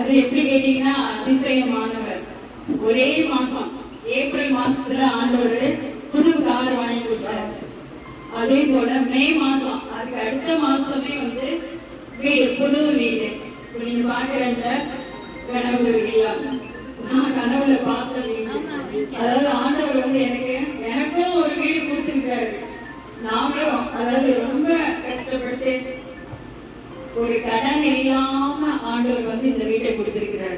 அது எப்படி கேட்டீங்கன்னா அதிசயமானவர். ஒரே மாசம் ஏப்ரல் மாசத்துல ஆண்டவர் புது கார் வாங்கி கொடுத்தாரு. அதே போல மே மாசம் அதுக்கு அடுத்த மாசமே வந்து வீடு, புது வீடு. நீங்க பாக்குற இந்த கனவு இல்லம், நான் கனவுல பார்த்த வீடு. அதாவது ஆண்டவர் வந்து எனக்கும் ஒரு வீடு கொடுத்துருக்காரு. நாமளும் அதாவது ரொம்ப கஷ்டப்பட்டு ஒரு கடன் இல்லாம ஆண்டவர் வந்து இந்த வீட்டை கொடுத்திருக்கிறார்.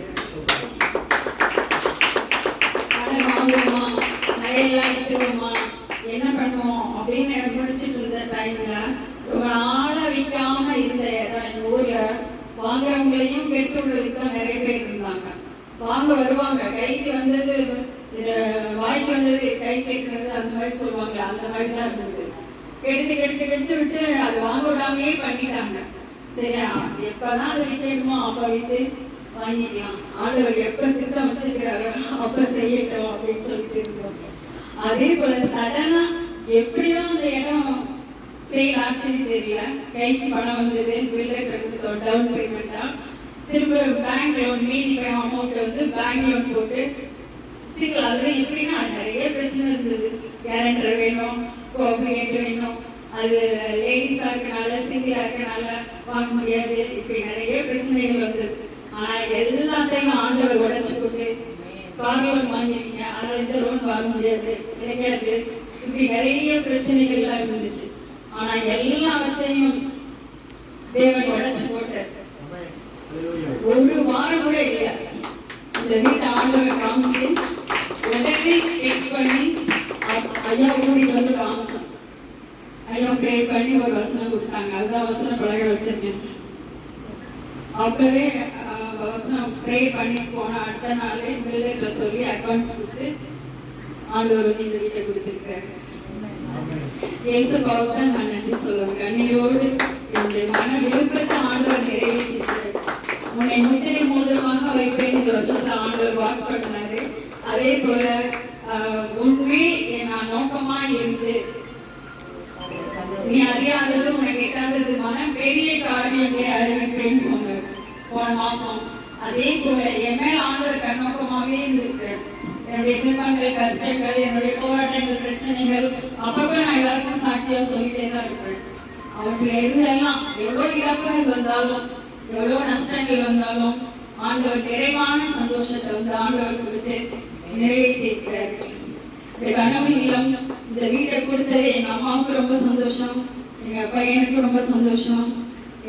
கடன் வாங்குவோமா, நகையெல்லாம் எடுத்துவோமா, என்ன பண்ணுவோம் அப்படின்னு முடிச்சுட்டு இருந்த டைம்ல ரொம்ப நாளா விற்காம இருந்த இடம் எங்க ஊர்ல வாங்குறவங்களையும் கேட்கறவங்களுக்கு தான் நிறைய பேர் இருந்தாங்க. வாங்க வருவாங்க, கைக்கு வந்தது வாய்க்கு வந்தது கை கேட்கறது அந்த மாதிரி சொல்லுவாங்க. அந்த மாதிரி தான் இருந்தது. கெடுத்து விட்டு அது வாங்க விடாமையே பண்ணிட்டாங்க. சரி, எப்பதான் அது விற்கணுமோ அப்ப வைத்து வாங்கிக்கலாம், ஆண்டவர் எப்ப சித்தம் வச்சிருக்கிறாரோ அப்ப செய்யட்டும் அப்படின்னு சொல்லிட்டு இருக்கோம். அதே போல சடனா எப்படிதான் அந்த இடம் சேல் ஆச்சுன்னு தெரியல. கைக்கு பணம் வந்தது, பில்டர் கொடுத்தோம் டவுன் பேமெண்டா. திரும்ப பேங்க் லோன் மீதி அமௌண்ட் வந்து பேங்க் லோன் போட்டு சிங்கிள். அதுல எப்படின்னா நிறைய பிரச்சனை இருந்தது. கேரண்டர் வேணும், கோஆபரேட் வேணும், அது லேடிஸா இருக்கனால சிங்கிளா இருக்கனால வாங்க முடியாது. இப்படி நிறைய பிரச்சனைகள் வந்தது. ஆனா எல்லாத்தையும் ஆண்டவர் உடைச்சு போட்டு கார் லோன் வாங்கினீங்க, அதில் இந்த லோன் வாங்க முடியாது, கிடைக்காது, இப்படி நிறைய பிரச்சனைகள் எல்லாம் இருந்துச்சு. ஆனா எல்லாவற்றையும் தேவன் உடைச்சு போட்டார். ஒரு வாரம் கூட இல்லையா இந்த வீட்டை ஆண்டவர் காமிச்சு உடனே ஃபிக்ஸ் பண்ணி ஐயா கூட்டிட்டு வந்து காமிச்சோம். ஐயா ப்ரே பண்ணி ஒரு வசனம் கொடுத்தாங்க. அதுதான் வசனம் பழக வச்சிருக்கேன். அப்பவே வசனம் ப்ரே பண்ணிட்டு போன அடுத்த நாளே பில்டர்ல சொல்லி அட்வான்ஸ் கொடுத்து ஆண்டவர் வந்து இந்த வீட்டை கொடுத்துருக்காரு. இயேசுவுக்கு நான் நன்றி சொல்லுவேன். கண்ணீரோடு என்னுடைய மன விருப்பத்தை ஆண்டவர் நிறைவேற்றிருக்காரு. உன்னை முத்திரை மோதிரமாக வைப்பேன் இந்த வருஷத்துல ஆண்டவர் வாக்கு பண்ணினாரு. அதே போல உண்மை நான் நோக்கமா இருந்து நீ அறியாதது உனக்கு எட்டாததுமான பெரிய காரியங்களை அறிவிப்பேன்னு சொன்னார் போன மாசம். அதே போல என் மேல் ஆண்டவர் கண்ணோக்கமாவே இருந்திருக்கு. என்னுடைய துன்பங்கள், கஷ்டங்கள், என்னுடைய போராட்டங்கள், பிரச்சனைகள் அப்பப்ப நான் எல்லாருக்கும் சாட்சியா சொல்லிட்டே தான் இருப்பேன். அவற்றுல இருந்தெல்லாம் எவ்வளவு இழப்புகள் வந்தாலும், எவ்வளவு நஷ்டங்கள் வந்தாலும் ஆண்டவர் நிறைவான சந்தோஷத்தை வந்து ஆண்டவர் கொடுத்து நிறைவேற்றிருக்கிறார். இந்த கனவு இல்லம், இந்த வீட்டை கொடுத்தது எங்க அம்மாவுக்கு ரொம்ப சந்தோஷம், எங்க பையனுக்கு ரொம்ப சந்தோஷம்.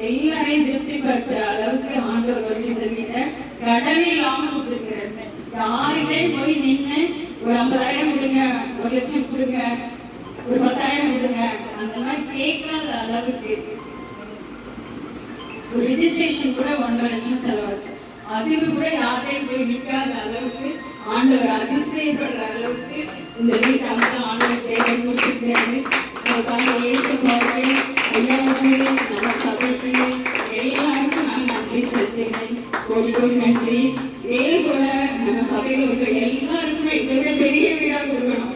எல்லாரையும் திருப்திப்படுத்துற அளவுக்கு ஆண்டவர் வந்து இந்த வீட்டை கடன் இல்லாம கொடுத்துருக்கிறார். யாருமே போய் நின்று ஒரு 50,000 கொடுங்க, 1 லட்சம் கொடுங்க, ஒரு 10,000 கொடுங்க அந்த மாதிரி கேட்காத அளவுக்கு ஒரு ரிஜிஸ்ட்ரேஷன் கூட 1.5 லட்சம் செலவாச்சு. அதுக்கு கூட யாரையும் போய் நிற்காத அளவுக்கு ஆண்டவர் அதிசயப்படுற அளவுக்கு இந்த வீட்டை அமைச்சர் ஆண்டவர் தேவை கொடுத்துருக்காரு. நம்ம சபைக்கு எல்லாருக்கும் நான் நன்றி செலுத்துகிறேன். கோடி கோடி நன்றி. இதே போல நம்ம சபையில இருக்க எல்லாருக்குமே இதை விட பெரிய வீடா கொடுக்கணும்.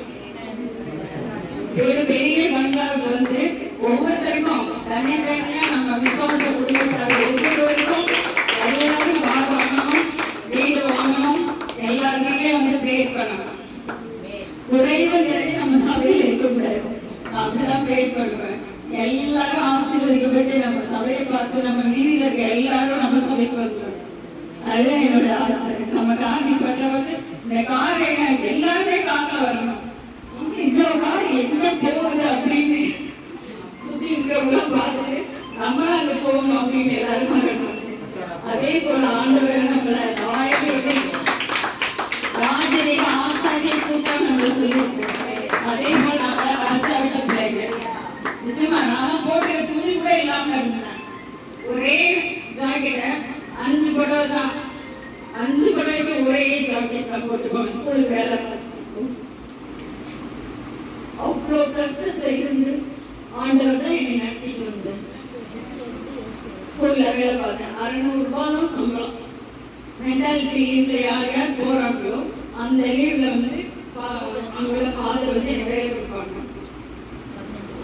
இதோட பெரிய பங்களாவுக்கு வந்து ஒவ்வொருத்தருக்கும் தனித்தனியா நம்ம விசுவாச குடும்பத்தார் ஒவ்வொருவருக்கும் எல்லாரும் கார் வாங்கணும், வீடு வாங்கணும், எல்லாருமே வந்து பிரேக் பண்ணணும். குறைவு நிறைய நம்ம சபையில் இருக்கக்கூடாது. அப்படிதான் பிரேக் பண்ணுவேன். எல்லாரும் ஆசீர்வதிக்கப்பட்டு நம்ம சபையை பார்த்து நம்ம வீதியில இருக்க எல்லாரும் நம்ம சபைக்கு வந்துடும். அதுதான் என்னோட ஆசை. நம்ம காரணி பண்றவங்க இந்த காரை எல்லாருமே கார்ல வரணும். இவ்வளவு கார் எங்க போகுது அப்படின்னு சுத்தி இருக்கிறவங்க பார்த்துட்டு நம்மளும் அங்க போகணும் அப்படின்னு எல்லாரும் வரணும். அதே போல ஆண்டவர் நம்மள ராஜரீக ஆசாரிய கூட்டம் நம்ம சொல்லியிருக்கோம். அதே போல நம்மள ராஜாவிட்ட பிள்ளைகள். நிச்சயமா நான் போடுற துணி கூட இல்லாம இருந்தேன். ஒரே ஜாக்கெட்டை 5 புடவை தான், 5 புடவைக்கு ஒரே ஜாக்கெட் தான் போட்டுக்கோங்க. ஸ்கூல் வேலை அவ்வளோ கஷ்டத்துல இருந்து ஆண்டவர் தான் என்னை நடத்திட்டு வந்தேன். ஸ்கூல்ல வேலை பார்த்தேன். 600 ரூபாய் தான் சம்பளம். மென்டாலிட்டி லீவ்ல யார் யார் போறாங்களோ அந்த லீவ்ல வந்து அவங்களோட ஃபாதர் வந்து எனக்கு வேலை கொடுப்பாங்க.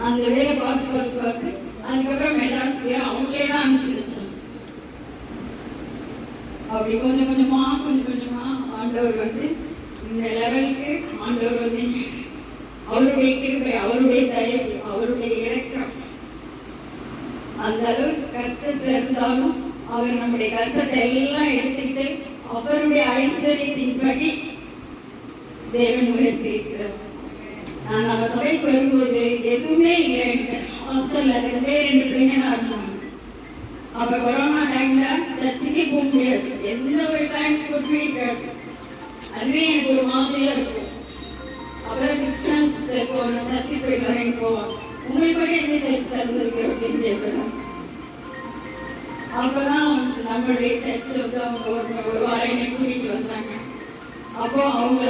அந்த வேலை பார்த்து அதுக்கப்புறம் மெட்ராஸ்லயே அவங்களே தான் அனுப்பிச்சு வச்சாங்க. அப்ப அப்படி கொஞ்சம் கொஞ்சமா ஆண்டவர் வந்து இந்த லெவலுக்கு ஆண்டவர் வந்து அவருடைய கிருபை, அவருடைய தயவு, அவருடைய இரக்கம், அந்த அளவுக்கு கஷ்டத்துல இருந்தாலும் அவர் நம்முடைய கஷ்டத்தை எல்லாம் எடுத்துக்கிட்டு அவருடைய ஐஸ்வர்யத்தின்படி தேவன் உயர்த்தி இருக்கிறார். நான் நம்ம சபைக்கு வரும்போது எதுவுமே இல்லை, ஹாஸ்டல்ல 2 பிள்ளைங்க தான் இருந்தாங்க. அப்ப கொரோனா டைம்ல சர்ச்சுக்கே போக முடியாது, எந்த ஒரு டிரான்ஸ்போர்ட்டுமே இருக்காது. அதுவே எனக்கு ஒரு மாதிரியா இருக்கும். அப்புறம் கிறிஸ்டியன்ஸ் போகணும், சர்ச்சுக்கு போயிட்டு வரேன்னு போவாங்க. உங்களுக்கு கூட எந்த சர்ச்சில் இருந்திருக்கு அப்படின்னு கேட்கணும். அப்பதான் நம்மளுடைய சர்ச்சில் வந்து அவங்க ஒரு வாரம் என்னை கூட்டிகிட்டு வந்தாங்க. அப்போ அவங்க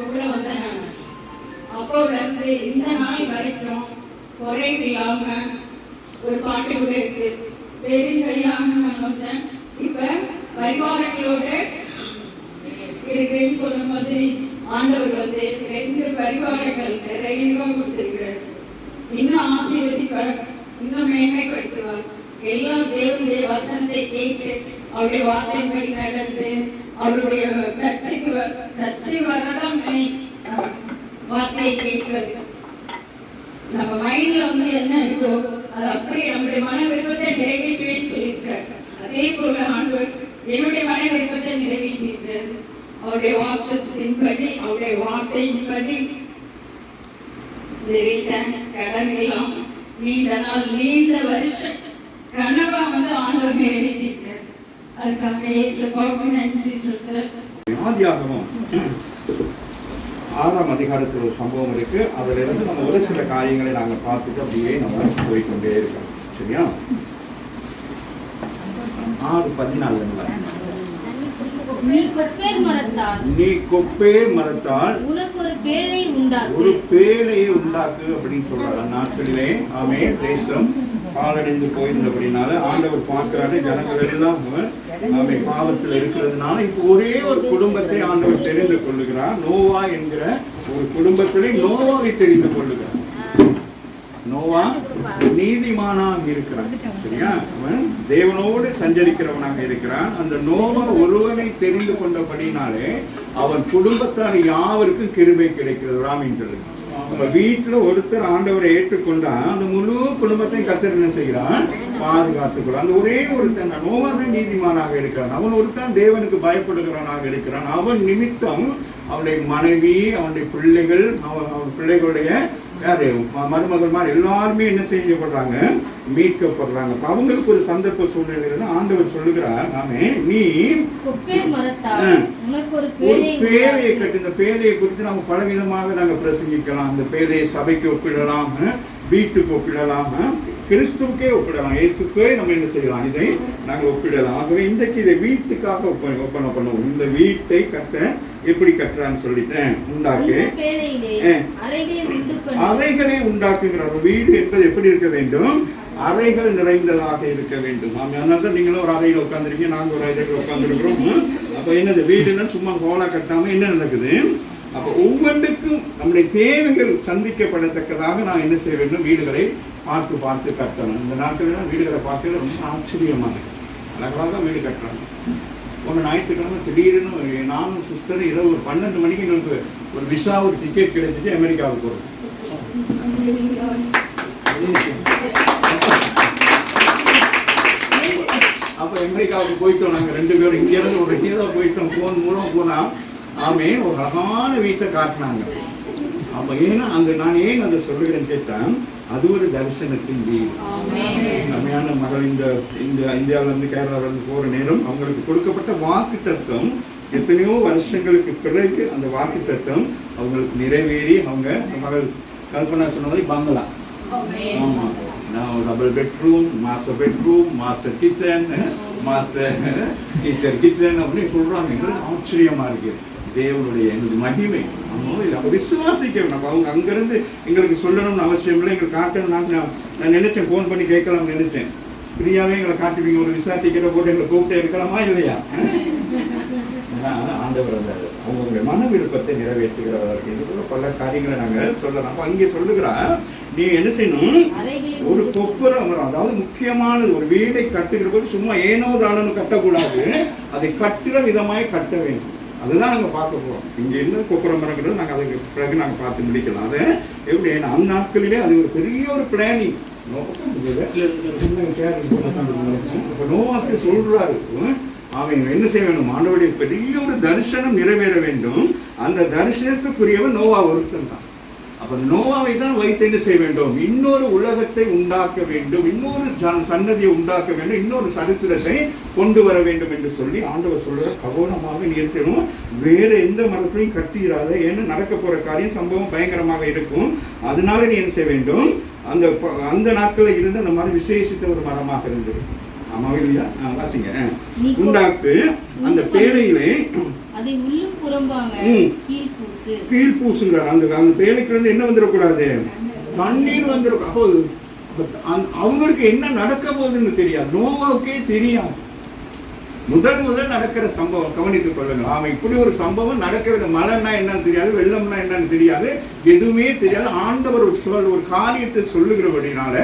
கூட வந்தேன் நான். அப்போல இருந்து இந்த நாள் வரைக்கும் குறைவு இல்லாம ஒரு பாட்டு கூட இருக்கு, பெருங்கல்யாணம் நான் வந்தேன். இப்ப பரிவாரங்களோட இருக்குன்னு சொன்ன மாதிரி ஆண்டவர் வந்து 2 பரிவாரங்கள் நிறைய கொடுத்திருக்கிறார். இன்னும் ஆசீர்வதிப்பார், இன்னும் மேன்மைப்படுத்துவார். எல்லாம் தேவனுடைய வசனத்தை கேட்டு அவருடைய வார்த்தைப்படி நடந்து அவருடைய சர்ச்சை வரலாம் வார்த்தையை கேட்கிறது. நம்ம மைண்ட்ல வந்து என்ன இருக்கோ அது அப்படியே நம்முடைய மன விருப்பத்தை நிறைவேற்றுவேன்னு சொல்லியிருக்காரு. அதே போல ஆண்டவர் என்னுடைய மன விருப்பத்தை நிறைவேற்றிருக்கிறார். அவருடைய வார்த்தையின்படி, அவருடைய வார்த்தையின்படி இந்த வீட்டை கடன் இல்லாம நீண்ட நாள், நீண்ட வருஷம் கனவா வந்து ஆண்டவர் நிறைவேற்றிருக்கிறார். அதுக்காக இயேசுவுக்கு நன்றி சொல்றேன். ஆதியாகமம் 6ஆம் அதிகாரத்தில் ஒரு சம்பவம் இருக்கு. அதுல இருந்து நம்ம ஒரு சில காரியங்களை நாங்கள் பார்த்துட்டு அப்படியே நம்ம போய்கொண்டே இருக்கோம். சரியா? 6:14 நீ கொப்பேர் மரத்தால் உனக்கு ஒரு பேழையை உண்டாக்கு அப்படின்னு சொல்றாரு. நாட்களிலே ஆமே தேசம் பாலடைந்து போயிருந்தபடினால ஆண்டவர் பார்க்கிறாரு, ஜனங்கள் எல்லாம் ஆமே பாவத்தில் இருக்கிறதுனால இப்போ ஒரே ஒரு குடும்பத்தை ஆண்டவர் தெரிந்து கொள்ளுகிறார். நோவா என்கிற ஒரு குடும்பத்திலே நோவாவை தெரிந்து கொள்ளுகிறார். நோவா நீதிமானாக இருக்கிறான். சரியா? அவன் தேவனோடு சஞ்சரிக்கிறவனாக இருக்கிறான். அந்த நோவா ஒருவனை தெரிந்து கொண்டபடினாலே அவன் குடும்பத்தார் யாவருக்கும் கிருபை கிடைக்கிறது. ராமீன்றது நம்ம வீட்டுல ஒருத்தர் ஆண்டவரை ஏற்றுக்கொண்டா அந்த முழு குடும்பத்தையும் கர்த்தர் என்ன செய்கிறான்? பாதுகாத்துக்கொள்ள. அந்த ஒரே ஒருத்தன் நோவாவே நீதிமானாக இருக்கிறான். அவன் ஒருத்தன் தேவனுக்கு பயப்படுகிறவனாக இருக்கிறான். அவன் நிமித்தம் அவனுடைய மனைவி, அவனுடைய பிள்ளைகள், அவன் பிள்ளைகளுடைய யாரு மருமகள்மார் எல்லாருமே என்ன செய்யப்படுறாங்க? மீட்கப்படுறாங்க. அவங்களுக்கு ஒரு சந்தர்ப்ப சூழ்நிலை ஆண்டவர் சொல்லுகிறார், நாமே நீ ஒரு பேழையை கட்டு. இந்த பேழையை குறித்து நம்ம பலவிதமாக நாங்கள் பிரசங்கிக்கலாம். இந்த பேழையை சபைக்கு ஒப்பிடலாம், வீட்டுக்கு ஒப்பிடலாம், கிறிஸ்துவுக்கே ஒப்பிடலாம், இயேசுக்கே நம்ம என்ன செய்யலாம்? இதை நாங்கள் ஒப்பிடலாம். ஆகவே இன்றைக்கு இதை வீட்டுக்காக ஒப்பனை பண்ணுவோம். இந்த வீட்டை கட்ட எப்படி கட்டுறான்னு சொல்லிட்டேன். உண்டாக்கு அறைகளை உண்டாக்குங்கிறார். வீடு என்பது எப்படி இருக்க வேண்டும்? அறைகள் நிறைந்ததாக இருக்க வேண்டும். அதனால தான் நீங்களும் ஒரு அறையில் உட்காந்துருக்கீங்க, நாங்கள் ஒரு அறையில் உட்காந்துருக்கிறோம். அப்போ என்னது? வீடுன்னா சும்மா ஹோலா கட்டாமல் என்ன நடக்குது? அப்போ ஒவ்வொன்றுக்கும் நம்முடைய தேவைகள் சந்திக்கப்படத்தக்கதாக நான் என்ன செய்ய வேண்டும்? வீடுகளை பார்த்து கட்டணும். இந்த நாட்கள் வீடுகளை பார்க்கறது ரொம்ப ஆச்சரியமாக இருக்கு. அழகாக வீடு கட்டுறாங்க. ஒரு ஞாயிற்றுக்கிழமை திடீர்னு நானும் சிஸ்டர் இரவு 12 மணிக்கு எங்களுக்கு ஒரு விசா, ஒரு டிக்கெட் கிடைச்சிட்டு அமெரிக்காவுக்கு போகிறோம். அப்போ அமெரிக்காவுக்கு போயிட்டோம். நாங்கள் 2 பேரும் இங்கேருந்து ஒரு தான் போயிட்டோம். ஃபோன் மூலம் போனால் ஆமே ஒரு அழகான வீட்டை காட்டினாங்க. அப்போ ஏன்னா அந்த நான் ஏன் அதை சொல்லுகிறேன்னு கேட்டேன், அது ஒரு தரிசனத்தின் வீடு. அருமையான மகள் இந்த இந்தியாவிலேருந்து கேரளாவிலேருந்து போகிற நேரம் அவங்களுக்கு கொடுக்கப்பட்ட வாக்கு தத்துவம் எத்தனையோ வருஷங்களுக்கு பிறகு அந்த வாக்கு தத்துவம் அவங்களுக்கு நிறைவேறி அவங்க மகள் கல்பனா சொன்ன மாதிரி பங்களா. ஆமாம், நான் double bedroom, master kitchen, master kitchen அப்படின்னு சொல்கிறாங்க. எங்களுக்கு ஆச்சரியமாக இருக்குது. தேவனுடைய எங்களுக்கு மகிமை நம்ம விசுவாசிக்கணும். நம்ம அவங்க அங்கேருந்து எங்களுக்கு சொல்லணும்னு அவசியம் இல்லை, எங்களுக்கு காட்டணும். நான் நினைச்சேன், ஃபோன் பண்ணி கேட்கலாம்னு நினைச்சேன். ஃப்ரீயாகவே எங்களை காட்டுவீங்க, ஒரு விசா டிக்கெட்டை போட்டு எங்களை கூப்பிட்டே இருக்கலாமா இல்லையா? ஆண்டவர் அந்த அவங்களுடைய மன விருப்பத்தை நிறைவேற்றுகிறவர்கள். இது போல பல காரியங்களை நாங்கள் சொல்லலாம். அப்போ அங்கே சொல்லுகிறா, நீ என்ன செய்யணும், ஒரு கொப்புரம், அதாவது முக்கியமானது, ஒரு வீடை கட்டுகிற போது சும்மா ஏனோ தானு கட்டக்கூடாது, அதை கட்டுற விதமாய் கட்ட வேண்டும். அதுதான் நாங்கள் பார்க்க போகிறோம். இங்கே என்ன கொப்புரம் மரங்கிறது நாங்கள் அதுக்கு பிறகு நாங்கள் பார்த்து முடிக்கலாம். அதை எப்படி அந்த நாட்களிலே அது ஒரு பெரிய ஒரு பிளானிங். இப்போ நோவாக்கு சொல்றாரு, அவன் என்ன செய்ய வேண்டும், ஆண்டவருடைய பெரிய ஒரு தரிசனம் நிறைவேற வேண்டும். அந்த தரிசனத்துக்குரியவன் நோவா ஒருத்தன் தான். அப்ப நோவாவை தான் வைத்து என்ன செய்ய வேண்டும், இன்னொரு உலகத்தை உண்டாக்க வேண்டும், இன்னொரு சன்னதியை உண்டாக்க வேண்டும், இன்னொரு சரித்திரத்தை கொண்டு வர வேண்டும் என்று சொல்லி ஆண்டவர் சொல்ற, கவனமாக நிறுத்தணும், வேற எந்த மரத்திலையும் கட்டிடாத, ஏன்னா நடக்க போற காரியம் சம்பவம் பயங்கரமாக இருக்கும். அதனால நீ என்ன செய்ய வேண்டும், அந்த நாட்களில் இருந்து அந்த மரம் விசேஷித்த ஒரு மரமாக இருந்தது. ஆமாவே இல்லையா? வாசிங்க. உண்டாக்கு அந்த பேழையிலே அதை உள்ளும் புறம்பாக கீழ் பூசுங்கிறார். அந்த பேழைக்கு இருந்து என்ன வந்துடக்கூடாது, தண்ணீர் வந்துடும். அப்போ அவங்களுக்கு என்ன நடக்க போகுதுன்னு தெரியாது, நோவாவுக்கே தெரியாது. முதல் நடக்கிற சம்பவம் கவனித்துக் கொள்ளுங்கள். அவன் இப்படி ஒரு சம்பவம் நடக்கிறது, மழைன்னா என்னன்னு தெரியாது, வெள்ளம்னா என்னன்னு தெரியாது, எதுவுமே தெரியாது. ஆண்டவர் ஒரு காரியத்தை சொல்லுகிறபடினால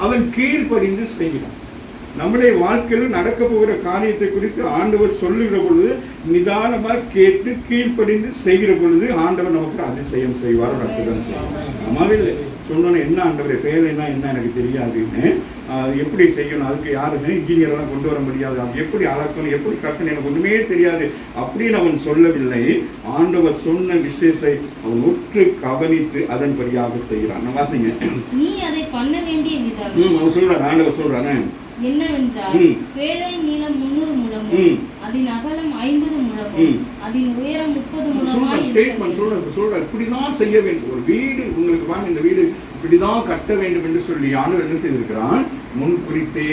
அவன் கீழ்ப்படிந்து செய்கிறான். நம்முடைய வாழ்க்கையில் நடக்க போகிற காரியத்தை குறித்து ஆண்டவர் சொல்லுகிற பொழுது நிதானமாக கேட்டு கீழ்ப்படிந்து செய்கிற பொழுது ஆண்டவர் நமக்கு அதிசயம் செய்வார், அற்புதம் செய்வார். அம்மாவில் சொன்னோன்னு, என்ன ஆண்டவரை பேரைனா என்ன எனக்கு தெரியாதுன்னு, எப்படி செய்யணும், அதுக்கு யாருமே இன்ஜினியரெல்லாம் கொண்டு வர முடியாது, அது எப்படி அளக்கணும், எப்படி கட்டணும், எனக்கு ஒன்றுமே தெரியாது அப்படின்னு அவன் சொல்லவில்லை. ஆண்டவர் சொன்ன விஷயத்தை அவன் உற்று கவனித்து அதன்படியாக செய்கிறான். வாசிங்க. நீ அதை பண்ண வேண்டிய விதம் அவன் சொல்றான், ஆண்டவர் சொல்றானே என்னவென்றால், பேழையின் நீளம் 300 முழமும் அதன் அகலம் 50 முழமும் அதன் உயரம் 30 முழமாய் சொல்ற இப்படிதான் செய்ய வேண்டும். ஒரு வீடு உங்களுக்கு வாங்க, இந்த வீடு இப்படிதான் கட்ட வேண்டும் என்று சொல்லி ஆண்டவர் என்ன செய்திருக்கிறான், முன் குறித்தே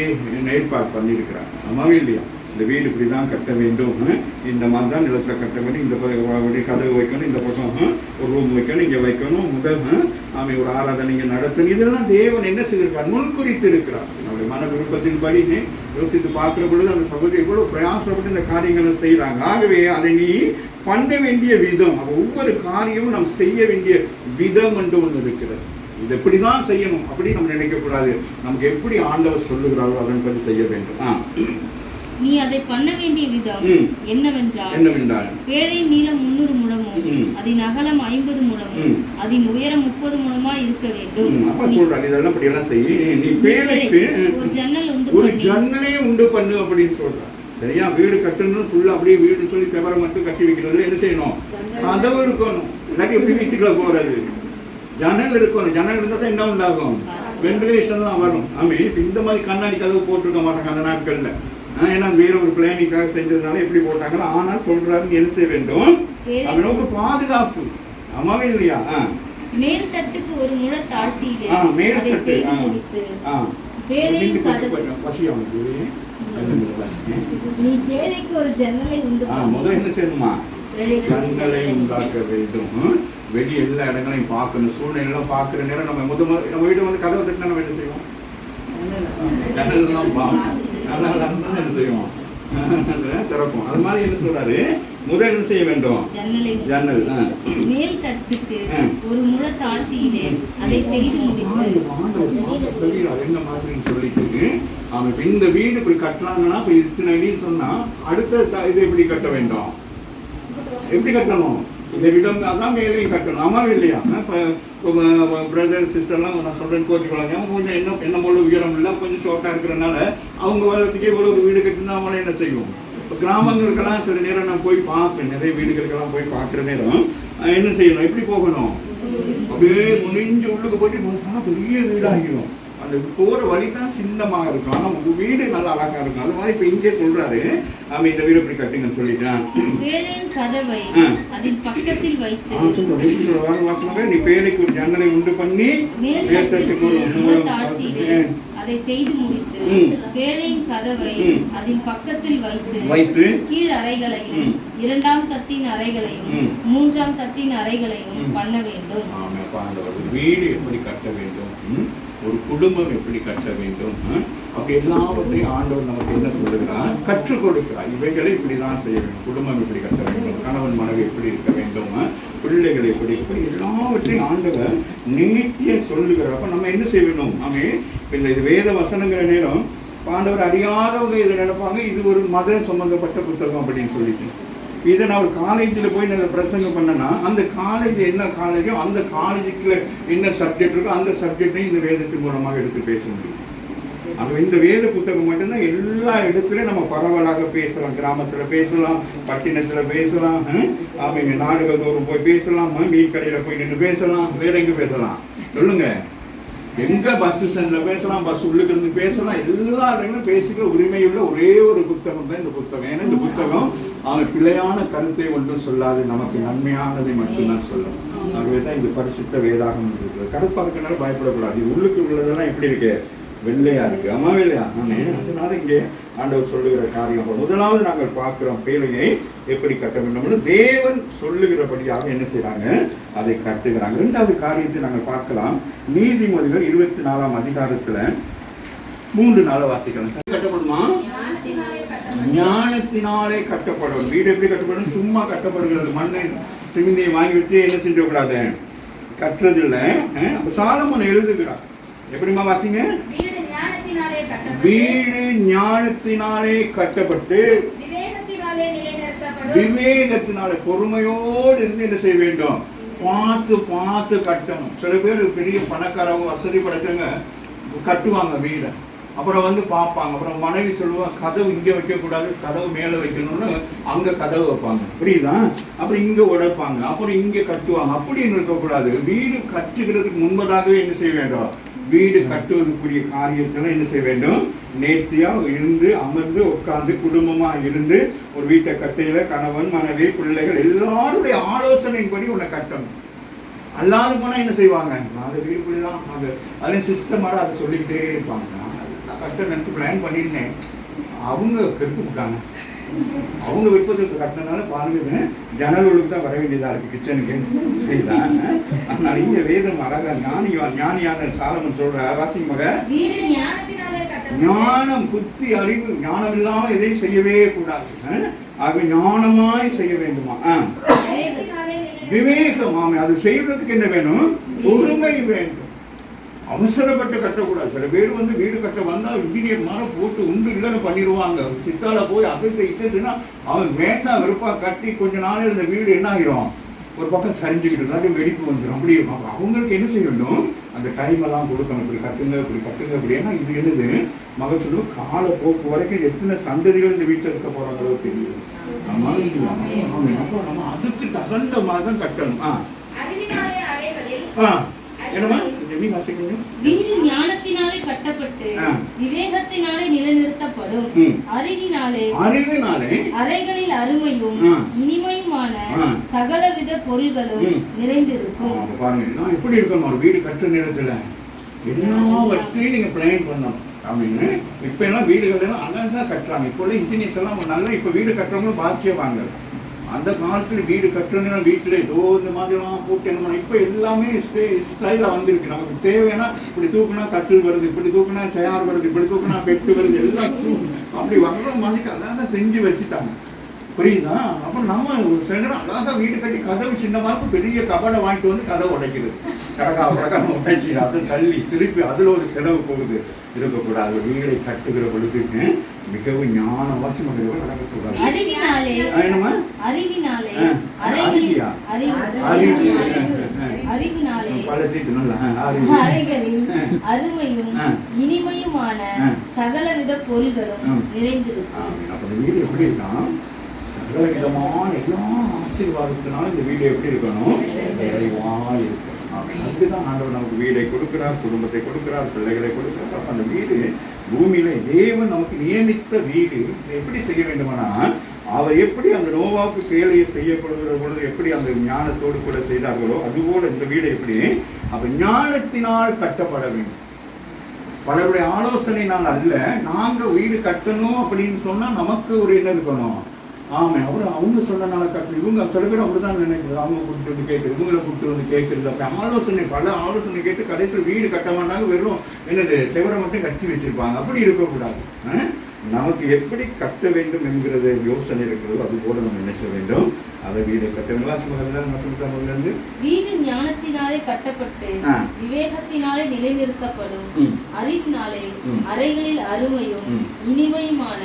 ஏற்பாடு பண்ணியிருக்கிறான். ஆமாவே இல்லையா? இந்த வீடு இப்படி தான் கட்ட வேண்டும், இந்த மாதிரி தான் நிலத்தில் கட்ட வேண்டும், இந்த கதவு வைக்கணும், இந்த பக்கம் ஒரு ரூம் வைக்கணும், இங்கே வைக்கணும், முதல் அவன் ஒரு ஆராதனை இங்கே நடத்தணும். இதெல்லாம் தேவன் என்ன செய்திருக்கார், முன்குறித்து இருக்கிறார். நம்முடைய மன விருப்பத்தின்படி யோசித்து பார்க்குற பொழுது அந்த சகோதரி எவ்வளோ பிரயாசப்பட்டு இந்த காரியங்களை செய்கிறாங்க. ஆகவே அதை நீ பண்ண வேண்டிய விதம், ஒவ்வொரு காரியமும் நாம் செய்ய வேண்டிய விதம் என்று ஒன்று இருக்கிறது. இது எப்படி தான் செய்யணும் அப்படின்னு நம்ம நினைக்கக்கூடாது. நமக்கு எப்படி ஆண்டவர் சொல்லுகிறாரோ அதன்படி செய்ய வேண்டும். நீ அதை பண்ண வேண்டிய விதம் என்னவென்றால், பேழையின் நீளம் 300 முழமும் அதன் அகலம் 50 முழமும் அதன் உயரம் 30 முழமாய் இருக்க வேண்டும். அப்ப சொல்றாங்க, இதெல்லாம் இப்படி எல்லாம் செய்ய, நீ பேழைக்கு ஒரு ஜன்னலே உண்டு பண்ணு அப்படின்னு சொல்றாங்க. சரியா? வீடு கட்டணும், ஃபுல்லா அப்படியே வீடு சொல்லி செவரம் மட்டும் கட்டி வைக்கிறதுல என்ன செய்யணும், கதவு இருக்கணும், இல்லாட்டி எப்படி வீட்டுக்குள்ள போறது, ஜன்னல் இருக்கணும். ஜன்னல் இருந்தால் தான் என்ன உண்டாகும், வென்டிலேஷன்லாம் வரும். ஆமே, இந்த மாதிரி கண்ணாடி கதவு போட்டிருக்க மாட்டாங்க அந்த நாட்கள்ல. ஏன்னா வேற ஒரு பிளானிங்காக செஞ்சதுனால எப்படி போட்டாங்களோ. ஆனால் சொல்றாரு, என்ன செய்ய வேண்டும், அவனுக்கு பாதுகாப்பு. ஆமாவே இல்லையா? மேல் தட்டுக்கு ஒரு முழ தாழ்த்தியிலே மேல் தட்டு நீ பேழைக்கு ஒரு ஜன்னலை உண்டு முதல் என்ன செய்யணுமா, ஜன்னலை உண்டாக்க வேண்டும். வெளியே எல்லா இடங்களையும் பார்க்கணும், சூழ்நிலையெல்லாம் பார்க்குற நேரம் நம்ம வீட்டை வந்து கதவை தட்டினா நம்ம என்ன செய்வோம், ஜன்னல் தான் பார்ப்போம். அதனால என்ன செய்வோம், திறப்போம். அது மாதிரி என்ன சொல்றாரு, முதல் என்ன செய்ய வேண்டும், ஜன்னல் மேல் தட்டுக்கு ஒரு முழ தாழ்த்தியிலே அதை செய்து முடித்து சொல்லிடுறாரு என்ன மாதிரின்னு சொல்லிட்டு. அவன் இந்த வீடு இப்படி கட்டுறாங்கன்னா இப்ப இத்தனை அடின்னு சொன்னா அடுத்த இது எப்படி கட்ட வேண்டும், எப்படி கட்டணும், இதை விட அதான் மேலேயும் கட்டணும். அம்மாவும் இல்லையா? இப்போ பிரதர் சிஸ்டர்லாம் நான் சொல்கிறேன்னு கோச்சிக்கொள்ளாங்க, அவங்க கொஞ்சம் என்ன போல உயரம் இல்லை, கொஞ்சம் ஷார்ட்டாக இருக்கிறனால அவங்க வளர்த்துக்கே இவ்வளோ ஒரு வீடு கட்டினா அவங்களே என்ன செய்வோம். இப்போ கிராமங்களுக்கெல்லாம் சில நேரம் நான் போய் பார்ப்பேன், நிறைய வீடுகளுக்கெல்லாம் போய் பார்க்குற நேரம் என்ன செய்யணும், எப்படி போகணும், அப்படியே முனிஞ்சு உள்ளுக்கு போயிட்டு பெரிய வீடாகிடும். அந்த போகிற வழி தான் சின்னமாக இருக்கும், ஆனால் உங்கள் வீடு நல்லா அழகாக இருக்கும். அது மாதிரி இப்போ இங்கே சொல்கிறாரு, அவன் இந்த வீடு இப்படி கட்டுங்கன்னு சொல்லிட்டான். நீ பேழைக்கு ஒரு ஜன்னலை உண்டு பண்ணி மேற்தட்டுக்கு அதை செய்து முடித்து பேழையின் கதவை அதன் பக்கத்தில் வைத்து கீழ் அறைகளையும் இரண்டாம் தட்டின் அறைகளையும் மூன்றாம் தட்டின் அறைகளையும் பண்ண வேண்டும். வீடு எப்படி கட்ட வேண்டும், ஒரு குடும்பம் எப்படி கட்ட வேண்டும், அப்படி எல்லாவற்றையும் ஆண்டவர் நமக்கு என்ன சொல்லுகிறார், கற்றுக் கொடுக்கிறார். இவைகளை இப்படிதான் செய்ய வேண்டும், குடும்பம் இப்படி கட்ட வேண்டும், கணவன் மனைவி எப்படி இருக்க வேண்டும், பிள்ளைகளை எப்படி இப்படி எல்லாவற்றையும் ஆண்டவர் நேர்த்திய சொல்லுகிறார். அப்ப நம்ம என்ன செய்ய வேணும்? ஆமே இந்த இது வேத வசனங்கிற நேரம் ஆண்டவர் அறியாதவங்க இதை நினைப்பாங்க, இது ஒரு மத சம்பந்தப்பட்ட புத்தகம் அப்படின்னு சொல்லிட்டு. இதை நான் ஒரு காலேஜில் போய் நான் பிரசங்கம் பண்ணேன்னா அந்த காலேஜ் என்ன காலேஜோ அந்த காலேஜுக்குள்ள என்ன சப்ஜெக்ட் இருக்கோ அந்த சப்ஜெக்டையும் இந்த வேதத்தின் மூலமாக எடுத்து பேச முடியும். அப்போ இந்த வேத புத்தகம் மட்டும்தான் எல்லா இடத்துலையும் நம்ம பரவலாக பேசலாம். கிராமத்தில் பேசலாம், பட்டினத்தில் பேசலாம், அவங்க நாடுகள் தோறும் போய் பேசலாம், மீன் கடையில் போய் நின்று பேசலாம், வேற எங்கே பேசலாம் சொல்லுங்க. எங்க பஸ் ஸ்டாண்டில் பேசலாம், பஸ் உள்ளுக்கு இருந்து பேசலாம், எல்லா இடங்களும் பேசிக்க உரிமையுள்ள ஒரே ஒரு புத்தகம் தான் இந்த புத்தகம். ஏன்னா இந்த புத்தகம் அவன் பிழையான கருத்தை ஒன்றும் சொல்லாது, நமக்கு நன்மையானதை மட்டும்தான் சொல்லும். ஆகவே தான் இந்த பரிசுத்த வேதாகம் இருக்குது. கருப்பாக இருக்கனால பயப்படக்கூடாது. இது உள்ளுக்கு உள்ளதெல்லாம் எப்படி இருக்கு? வெள்ளையா இருக்கு. அம்மா இல்லையா? அதனால இங்கே ஆண்டவர் சொல்லுகிற காரியம் முதலாவது நாங்கள் பார்க்கிறோம், பேழையை எப்படி கட்ட வேண்டும்னு தேவன் சொல்லுகிறபடியாக என்ன செய்யறாங்க, அதை கட்டுகிறாங்க. இரண்டாவது காரியத்தை நாங்கள் பார்க்கலாம். நீதிமொழிகள் 24ஆம் அதிகாரத்துல 3 நாளை வாசிக்கலாம். கட்டப்படுமா? ஞானத்தினாலே கட்டப்படும். வீடு எப்படி கட்டப்படும்? சும்மா கட்டப்படுகிறது. மண்ணை சிமிந்தியை வாங்கி வச்சு என்ன செஞ்சக்கூடாது, கட்டுறதில்ல. சாலமோன் எழுதுகிறார். எப்படிமா வாசிங்க? வீடு ஞானத்தினாலே கட்டப்பட்டு விவேகத்தினாலே பொறுமையோடு இருந்து என்ன செய்ய வேண்டும்? பார்த்து பார்த்து கட்டணும். சில பேர் பெரிய பணக்காரவங்க வசதி படைத்தவங்க கட்டுவாங்க வீடை, அப்புறம் வந்து பார்ப்பாங்க. அப்புறம் மனைவி சொல்லுவாங்க, கதவு இங்கே வைக்கக்கூடாது, கதவு மேலே வைக்கணும்னு அங்கே கதவு வைப்பாங்க, புரியுதா? அப்புறம் இங்கே உடைப்பாங்க, அப்புறம் இங்கே கட்டுவாங்க. அப்படின்னு இருக்கக்கூடாது. வீடு கட்டுகிறதுக்கு முன்பதாகவே என்ன செய்ய வேண்டும்? வீடு கட்டுவதற்குரிய காரியத்தில் என்ன செய்ய வேண்டும்? நேர்த்தியாக இருந்து அமர்ந்து உட்கார்ந்து குடும்பமாக இருந்து ஒரு வீட்டை கட்டையில் கணவன் மனைவி பிள்ளைகள் எல்லாருடைய ஆலோசனையின்படி உன்னை கட்டணும். அல்லாது போனால் என்ன செய்வாங்க? நான் அதை வீடுக்குள்ளே அது அதில் சிஸ்டமாக அதை சொல்லிக்கிட்டே இருப்பாங்க. நான் கட்ட நினைச்சு பிளான் பண்ணியிருந்தேன், அவங்க கெடுத்து விட்டாங்க. அவங்க விருப்பத்துக்கு கட்டினால பாருங்க ஜன்னல்களுக்கு தான் வர வேண்டியதாக இருக்குது, கிச்சனுக்கு. சரிதான். அதனால இங்கே வேதம் அழகா ஞானியான சாலமன் சொல்ற வாசிங்க மக, ஞானம் புத்தி அறிவு ஞானம் இல்லாமல் எதையும் செய்யவே கூடாது. ஆக ஞானமாய் செய்ய வேண்டுமா? விவேகம். அது செய்வதற்கு என்ன வேணும்? பொறுமை வேண்டும். அவசரப்பட்டு கட்டக்கூடாது. சில பேர் வந்து வீடு கட்ட வந்தால் இன்ஜினியர் மாதிரி போட்டு உண்டு இல்லைன்னு பண்ணிடுவாங்க. சித்தால போய் அதை செய்யுன்னா அவன் வேண்டாம் வெறுப்பா கட்டி கொஞ்ச நாள் இந்த வீடு என்ன ஆகிரும்? ஒரு பக்கம் சரிஞ்சுக்கிட்டு தான் வெடிப்பு வந்துடும். அப்படி இருக்கும். அப்போ அவங்களுக்கு என்ன செய்ய வேண்டும்? அந்த டைம் எல்லாம் கொடுக்கணும். இப்படி கட்டுங்க இப்படி கட்டுங்க அப்படி. ஏன்னா இது என்னது மகள் சொல்லுவோம், கால போக்கு வரைக்கும் எத்தனை சந்ததிகள் இந்த வீட்டில் இருக்க போறாங்களோ தெரியும். அப்போ நம்ம அதுக்கு தகுந்த மாதிரி தான் கட்டணும். என்னமா வீடு ஞானத்தினாலே கட்டப்பட்டு விவேகத்தினாலே நிலைநிறுத்தப்படும். அறிவினாலே அறைகளில் அருமையும் இனிமையுமான சகலவித பொருள்களும் நிறைந்திருக்கும். பாருங்க நான் எப்படி இருக்கணும்? ஒரு வீடு கட்டுற நேரத்துல எல்லாவற்றையும் நீங்க பிளான் பண்ணணும். அப்படின்னு இப்ப எல்லாம் வீடுகள் எல்லாம் அழகா கட்டுறாங்க. இப்போ உள்ள இன்ஜினியர்ஸ் எல்லாம் நல்லா இப்ப வீடு கட்டுறவங்களும் பாக்கியவாங்க. அந்த காலத்தில் வீடு கட்டுறதுனா வீட்டில் ஏதோ இந்த மாதிரிலாம் போட்டு என்ன பண்ண, இப்போ எல்லாமே ஸ்டைலாக வந்துருக்கு. நமக்கு தேவைன்னா இப்படி தூக்குனா கட்டில் வருது, இப்படி தூக்குனா சேர் வருது, இப்படி தூக்குனா பெட்டு வருது, எல்லாம் அப்படி வர்ற மாதிரி அழகாக செஞ்சு வச்சுட்டாங்க. புரியுதா? அப்புறம் நம்ம சில நேரம் அழகாக வீடு கட்டி கதவு சின்னமாக இருக்கும், பெரிய கபடை வாங்கிட்டு வந்து கதவை உடைக்கிறது, கடகா உடைச்சி அதை தள்ளி திருப்பி அதில் ஒரு செலவு போகுது. இருக்கக்கூடாது. வீடை கட்டுகிற பொழுதுக்கு மிகவும் ஞானவாசி மகிழ்வு நடக்க சொல்றாங்க. அறிவினாலே அருமையும் இனிமையுமான சகலவித பொருள்களும் நிறைந்திருக்கும். அப்ப இந்த வீடு எப்படி இருக்கான்? சகலவிதமான எல்லா ஆசீர்வாதத்தினாலும் இந்த வீடு எப்படி இருக்கணும்? நிறைவா இருக்கும். அதுக்குதான் ஆண்டவர் நமக்கு வீடை கொடுக்கிறார், குடும்பத்தை கொடுக்கிறார், பிள்ளைகளை கொடுக்கிறார். அப்ப அந்த வீடு பூமியில தேவன் நமக்கு நியமித்த வீடு. எப்படி செய்ய வேண்டுமானா, அவர் எப்படி அந்த நோவாவுக்கு பேழையை செய்யப்படுகிற பொழுது எப்படி அந்த ஞானத்தோடு கூட செய்தார்களோ அதுபோல இந்த வீடு எப்படி அப்ப ஞானத்தினால் கட்டப்பட வேண்டும். பலருடைய ஆலோசனை நான் அல்ல. நாங்க வீடு கட்டணும் அப்படின்னு சொன்னா நமக்கு ஒரு என்ன இருக்கணும்? ஆமா அவங்க சொன்னனால கட்டு இவங்க சில பேர் அப்படிதான் நினைக்கிறது. அவங்க கூப்பிட்டு வந்து கேட்குறது, இவங்களை கூப்பிட்டு வந்து கேட்கறது, அப்படி பல ஆலோசனை கேட்டு கடைசியில் வீடு கட்ட மாட்டாங்க, வெறும் என்னது செவரை மட்டும் கட்டி வச்சிருப்பாங்க. அப்படி இருக்கக்கூடாது. நமக்கு எப்படி கட்ட வேண்டும் என்கிறது யோசனை இருக்கிறதோ அது போல நம்ம நினைச்ச வேண்டும். அதை வீடு கட்ட வீடு ஞானத்தினாலே கட்டப்பட்டு விவேகத்தினாலே நிலைநிறுத்தப்படும், அறிவினாலே அறைகளில் அருமையும் இனிமையுமான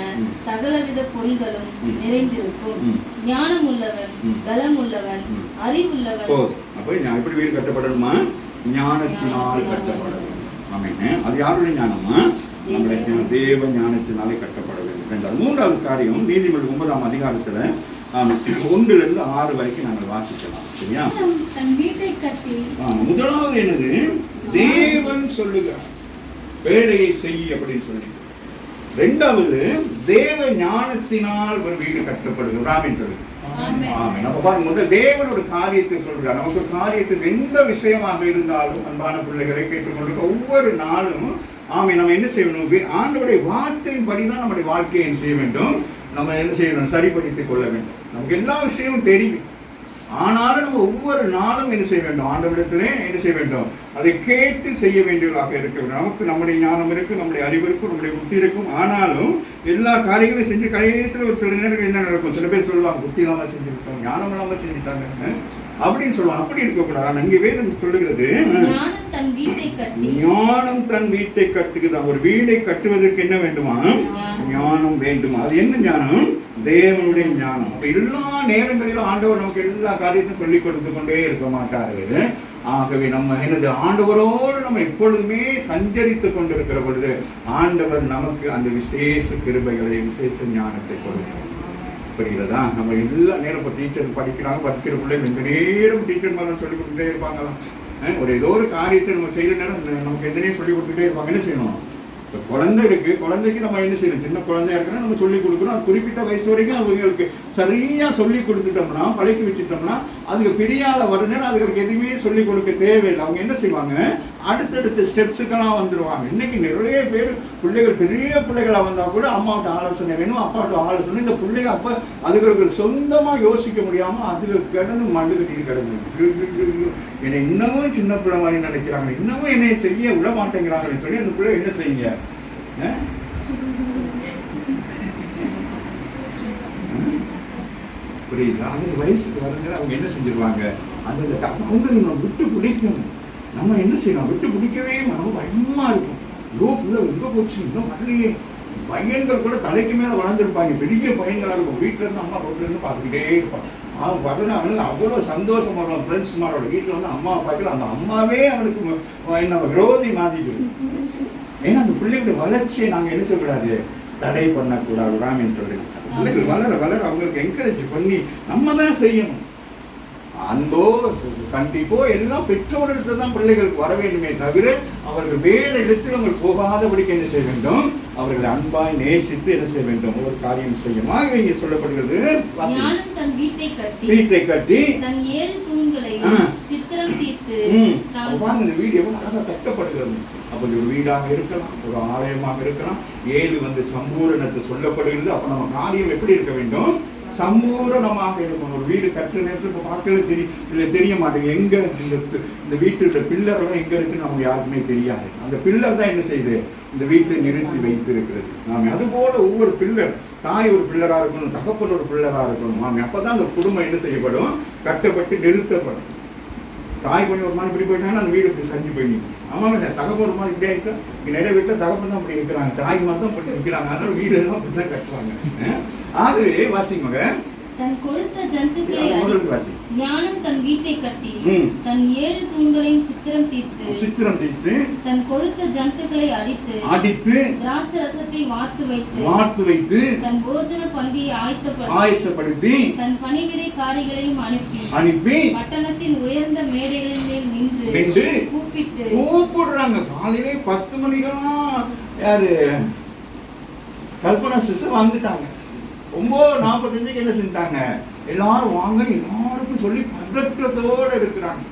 சகலவித பொருள்களும் நிறைந்திருக்கும். ஞானம் உள்ளவன், பலம் உள்ளவன், அறிவுள்ளவன். அப்ப எப்படி வீடு கட்டப்படணுமா? ஞானத்தினால் கட்டப்படணும். அது யாருடைய ஞானமா? நம்முடைய தேவ ஞானத்தினாலே கட்டப்பட வேண்டும். மூன்றாவது காரியம் நீதிமன்றம் 9ஆம் அதிகாரத்துல 1-6 வரைக்கும் நாங்கள் வாசிக்கலாம். சரியா? முதலாவது என்னது? தேவன் சொல்லுகிறார் வேலையை செய் அப்படின்னு சொல்லி. இரண்டாவது தேவ ஞானத்தினால் ஒரு வீடு கட்டப்படுகிறார் என்று. நம்ம பாருங்க, முதல் தேவன் ஒரு காரியத்தை சொல்றார். நமக்கு ஒரு காரியத்துக்கு எந்த விஷயமாக இருந்தாலும் அன்பான பிள்ளைகளை கேட்டுக்கொண்டு ஒவ்வொரு நாளும் நம்ம என்ன செய்யணும்? ஆண்டவருடைய வார்த்தையின் படிதான் நம்முடைய வாழ்க்கையை செய்ய வேண்டும். நம்ம என்ன செய்யணும்? சரிப்படுத்திக் கொள்ள வேண்டும். நமக்கு எல்லா விஷயமும் தெரியும், ஆனாலும் நம்ம ஒவ்வொரு நாளும் என்ன செய்ய வேண்டும்? ஆண்டவரிடத்திலே என்ன செய்ய வேண்டும்? அதை கேட்டு செய்ய வேண்டியவர்களாக இருக்க வேண்டும். நமக்கு நம்முடைய ஞானம் இருக்கு, நம்முடைய அறிவு இருக்கும், நம்முடைய புத்தி இருக்கும். ஆனாலும் எல்லா காரியங்களும் செஞ்சு கடைசியில் ஒரு சில நேரங்கள் என்ன நடக்கும்? சில பேர் சொல்லுவாங்க புத்தி இல்லாமல் செஞ்சுருக்காங்க, ஞானம் இல்லாமல் செஞ்சுட்டாங்க அப்படின்னு சொல்லுவாங்க. அப்படி இருக்கக்கூடாது. அங்கே வேதம் சொல்லுகிறது ஞானம் தன் வீட்டை கட்டுக்குதான். ஒரு வீடை கட்டுவதற்கு என்ன வேண்டுமா? ஞானம் வேண்டுமா? அது என்ன ஞானம்? தேவனுடைய ஞானம். அப்ப எல்லா நேரங்களிலும் ஆண்டவர் நமக்கு எல்லா காரியத்தையும் சொல்லிக் கொடுத்து கொண்டே இருக்க மாட்டாரு. ஆகவே நம்ம என்னது? ஆண்டவரோடு நம்ம எப்பொழுதுமே சஞ்சரித்து கொண்டிருக்கிற பொழுது ஆண்டவர் நமக்கு அந்த விசேஷ கிருபைகளை, விசேஷ ஞானத்தை கொடுக்கிறார். புரிகிறதா? நம்ம எல்லா நேரம் இப்போ டீச்சர் படிக்கிறாங்க, படிக்கிற பிள்ளைங்க எந்த நேரம் டீச்சர் மாதிரி சொல்லி கொடுத்துட்டே இருப்பாங்களாம். ஒரு ஏதோ ஒரு காரியத்தை நம்ம செய்கிற நேரம் நமக்கு எந்த நேரம் சொல்லி கொடுத்துட்டே இருப்பாங்க. என்ன செய்யணும்? இப்போ குழந்தை இருக்கு, குழந்தைக்கு நம்ம என்ன செய்யணும்? சின்ன குழந்தையா இருக்குன்னா நம்ம சொல்லி கொடுக்கணும். அது குறிப்பிட்ட வயசு வரைக்கும் அவங்களுக்கு சரியா சொல்லி கொடுத்துட்டோம்னா, பழக்கி வச்சுட்டோம்னா, அதுக்கு பெரியால வரணும். அதுகளுக்கு எதுவுமே சொல்லி கொடுக்க தேவையில்லை. அவங்க என்ன செய்வாங்க? அடுத்தடுத்த ஸ்டெப்ஸுக்கெல்லாம் வந்துடுவாங்க. இன்னைக்கு நிறைய பேர் பிள்ளைகள் பெரிய பிள்ளைகளாக வந்தால் கூட அம்மாவிட்ட ஆலோசனை வேணும், அப்பாவிட்ட ஆலோசனை. இந்த பிள்ளைங்க அப்போ அதுகளுக்கு சொந்தமாக யோசிக்க முடியாமல் அதுக்கு கிடந்து மண்டு கட்டிட்டு கிடந்து என்னை இன்னமும் சின்ன பிள்ளை மாதிரி நினைக்கிறாங்க, இன்னமும் என்னை செய்ய விட மாட்டேங்கிறாங்கன்னு சொல்லி அந்த பிள்ளை என்ன செய்யுங்க? புரியுதா? அந்த வயசுக்கு வரங்க அவங்க என்ன செஞ்சிருவாங்க? அந்த அவங்களுக்கு நம்ம விட்டு பிடிக்கணும். நம்ம என்ன செய்யணும்? விட்டு பிடிக்கவே நம்ம பயமா இருக்கும். பிள்ளை எங்கே போச்சு, இன்னும் வரலையே. பையன்கள் கூட தலைக்கு மேலே வளர்ந்துருப்பாங்க, பெரிய பையன்களாக இருக்கும். வீட்டில் இருந்து அம்மா ரோட்ல இருந்து பார்த்துக்கிட்டே இருப்பான். அவன் வரல, அவனுக்கு அவ்வளோ சந்தோஷம் வரும். ஃப்ரெண்ட்ஸ்மாரோட வீட்டில் வந்து அம்மா பார்க்கல, அந்த அம்மாவே அவனுக்கு என்ன விரோதி மாறிடுது. ஏன்னா அந்த பிள்ளைகளுடைய வளர்ச்சியை நாங்கள் என்ன செய்யக்கூடாது? தடை பண்ணக்கூடாது. ராமின்னு சொல்லுங்க. பிள்ளைகள் வளர வளர அவங்களுக்கு என்கரேஜ் பண்ணி நம்ம தான் செய்யணும். அன்போ கண்டிப்போ எல்லாம் பெற்றோரிடத்துல தான் பிள்ளைகளுக்கு வர வேண்டுமே தவிர அவர்கள் வேறு இடத்தில் அவங்க போகாதபடிக்கு என்ன செய்ய வேண்டும்? அவர்களை அன்பாய் நேசித்து என்ன செய்ய வேண்டும்? ஒரு காரியம் செய்யும். ஆகவே இங்கே சொல்லப்படுகிறது வீட்டை கட்டி தன் 7 தூண்களை சித்திரம் தீர்த்து. பாருங்க இந்த வீடு எவ்வளவு அழகா கட்டப்படுகிறது. அப்படி ஒரு வீடாக இருக்கலாம், ஒரு ஆலயமாக இருக்கலாம். 7 சம்பூரணத்தை சொல்லப்படுகிறது. அப்ப நம்ம காரியம் எப்படி இருக்க வேண்டும்? சம்பூரணமாக இருக்கும். ஒரு வீடு கட்டுற நேரத்துக்கு பார்க்கல தெரிய மாட்டேங்குது எங்க இந்த வீட்டோட பில்லர்லாம் எங்க இருக்குன்னு நமக்கு யாருக்குமே தெரியாது. அந்த பில்லர் தான் என்ன செய்யுது? இந்த வீட்டை நிறுத்தி வைத்திருக்கிறது. நாம அது போல ஒவ்வொரு பில்லர், தாய் ஒரு பில்லரா இருக்கணும், தகப்பன் ஒரு பில்லரா இருக்கணும். நாம அப்பதான் அந்த குடும்பம் என்ன செய்யப்படும்? கட்டப்பட்டு நிறுத்தப்படும். தாய் கொஞ்சம் ஒரு மாதிரி இப்படி போயிட்டாங்கன்னா அந்த வீடு இப்படி சஞ்சு போயிடும். ஆமாங்க, தகப்பன் ஒரு மாதிரி இப்படி ஆகிட்டா இங்கே நிறைய வீட்டில் தகப்பன் தான் அப்படி இருக்கிறாங்க, தாய் மாதிரி தான் இப்படி இருக்கிறாங்க. அதனால வீடு எல்லாம் அப்படி தான் கட்டுவாங்க. ஆகவே வாசிங்க, தன் கொழுத்த ஜந்துக்களை ஞானம் தன் வீட்டை கட்டி தன் 7 தூண்களையும் சித்திரம் தீர்த்து தன் கொழுத்த ஜந்துக்களை அடித்து திராட்சை ரசத்தை வார்த்து வைத்து தன் போஜன பந்தியை ஆயத்தப்படுத்தி தன் பணிவிடை காரிகளையும் அனுப்பி பட்டணத்தின் உயர்ந்த மேடைகளின் மேல் நின்று கூப்பிடுறாங்க. காலையிலே 10 மணிக்கெல்லாம் யாரு? கல்பனா சிஸ்டர் வந்துட்டாங்க. 9:45 என்ன செஞ்சாங்க? எல்லாரும் வாங்க, எல்லாருக்கும் சொல்லி பதற்றத்தோடு இருக்கிறாங்க.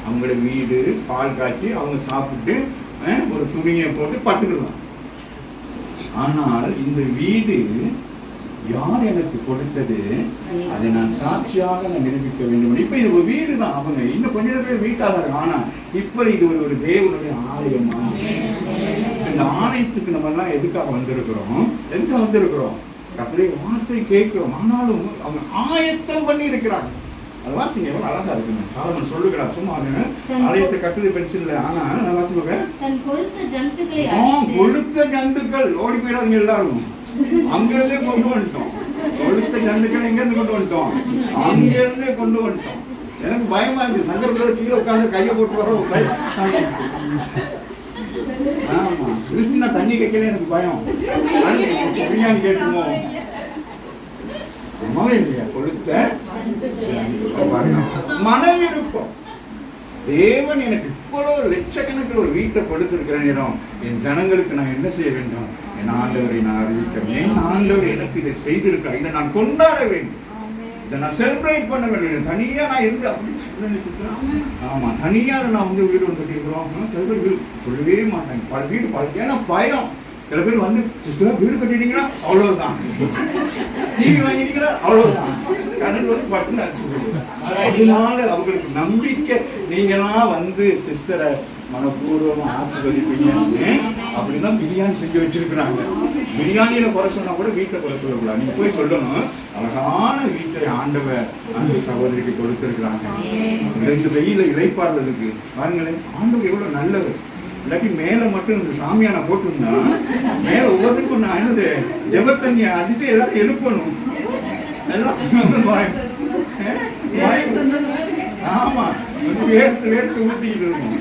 அவங்களோட வீடு பால் காய்ச்சி அவங்க சாப்பிட்டு ஒரு துணியை போட்டு படுத்துக்கலாம். ஆனால் இந்த வீடு யார் எனக்கு கொடுத்தது, அதை நான் சாட்சியாக நான் நிரூபிக்க வேண்டும். இப்ப இது ஒரு வீடு தான். அவங்க இன்னும் கொஞ்ச நேரத்தில் வீட்டாதார். ஆனா இப்ப இது ஒரு தேவனுடைய ஆலயமா. இந்த ஆலயத்துக்கு நம்ம எல்லாம் எதுக்காக வந்திருக்கிறோம்? கர்த்தருடைய வார்த்தை கேட்கிறோம். ஆனாலும் அவங்க ஆயத்தம் பண்ணி இருக்கிறாங்க. அது வாசிங்க, எவ்வளவு அழகா இருக்குங்க. சாலமன் சொல்லுகிறார், சும்மா ஆலயத்தை கட்டுறது பெருசு இல்லை. ஆனா நான் வாசிப்பேங்க, கொழுத்த ஜந்துக்கள் ஓடி போயிடாதீங்க எல்லாரும். அங்கிருந்தே கொண்டு வந்துட்டோம். கொழுத்த ஜந்துக்கள் எங்க இருந்து கொண்டு வந்துட்டோம்? அங்கிருந்தே கொண்டு வந்துட்டோம். எனக்கு பயமா இருக்கு. சங்கர் கீழே உட்காந்து கையை போட்டு வர ஆமா, கிறிஸ்டினா தண்ணி கேட்கல எனக்கு பயம். பிரியாணி கேட்டுமோ இல்லையா? கொழுத்த மனவிருப்பம். தேவன் எனக்கு இவ்வளவு லட்சக்கணக்கில் ஒரு வீட்டை கொடுத்திருக்கிற நேரம் என் ஜனங்களுக்கு நான் என்ன செய்ய வேண்டும்? என் ஆண்டவரை நான் அறிவிக்கிறேன். என் ஆண்டவர் எனக்கு இதை செய்திருக்கிறேன். இதை நான் கொண்டாட வேண்டும். இதை நான் செலிப்ரேட் பண்ண வேண்டும். தனியா நான் இருந்து அப்படி ஆமா, தனியா நான் வந்து வீடு வந்து கட்டியிருக்கிறோம். சில பேர் சொல்லவே மாட்டாங்க. பல வீடு ஏன்னா பயம். சில பேர் வந்து சிஸ்டர் வீடு கட்டிட்டீங்களா அவ்வளவுதான், டிவி வாங்கிட்டீங்களா அவ்வளவுதான், கணக்கு வந்து பட்டுன்னு அதனால அவங்களுக்கு நம்பிக்கை. நீங்களாம் வந்து சிஸ்டரை மனப்பூர்வமா ஆசீர்வதிப்பீங்க அப்படிதான் பிரியாணி செஞ்சு வச்சிருக்கிறாங்க. பிரியாணியில குறை சொன்னா கூட வீட்டை குறை சொல்லக்கூடாது. நீங்க போய் சொல்லணும், அழகான வீட்டை ஆண்டவர் அந்த சகோதரிக்கு கொடுத்திருக்கிறாங்க. ரெண்டு வெயில இழைப்பாடுறதுக்கு பாருங்களேன், ஆண்டவர் எவ்வளவு நல்லவர். இல்லாட்டி மேல மட்டும் இந்த சாமியான போட்டுருந்தா மேல ஒவ்வொருத்தருக்கும் நான் என்னது ஜெபத்தண்ணியை அடித்து எல்லாரும் எழுப்பணும். எல்லாம் ஆமா, வேர்த்து ஊத்திக்கிட்டு இருக்கும்.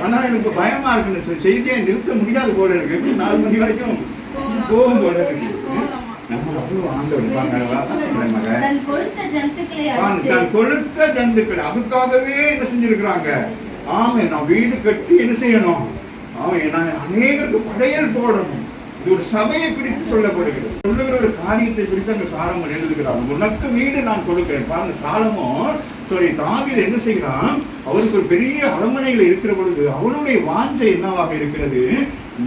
ஆனா எனக்கு பயமா இருக்கு. செய்தியை நிறுத்த முடியாது போல இருக்கு. 4 மணி வரைக்கும் போகும் போல இருக்கு. கொழுத்த ஜந்துக்கள் அதுக்காகவே என்ன செஞ்சிருக்கிறாங்க? ஆமா, நான் வீடு கட்டி என்ன செய்யணும்? நான் அநேகருக்கு படையல் போடணும். இது ஒரு சபையை குறித்து சொல்லப்படுகிறது. சொல்லுகிற ஒரு காரியத்தை குறித்து அங்க சாலமோன் எழுதுகிறார். உனக்கு வீடு நான் கொடுக்கிறேன். பாருங்க, சாலமோன் தாவீது என்ன செய்கிறான்? அவருக்கு ஒரு பெரிய அரண்மனையில இருக்கிற பொழுது அவனுடைய வாஞ்சை என்னவாக இருக்கிறது?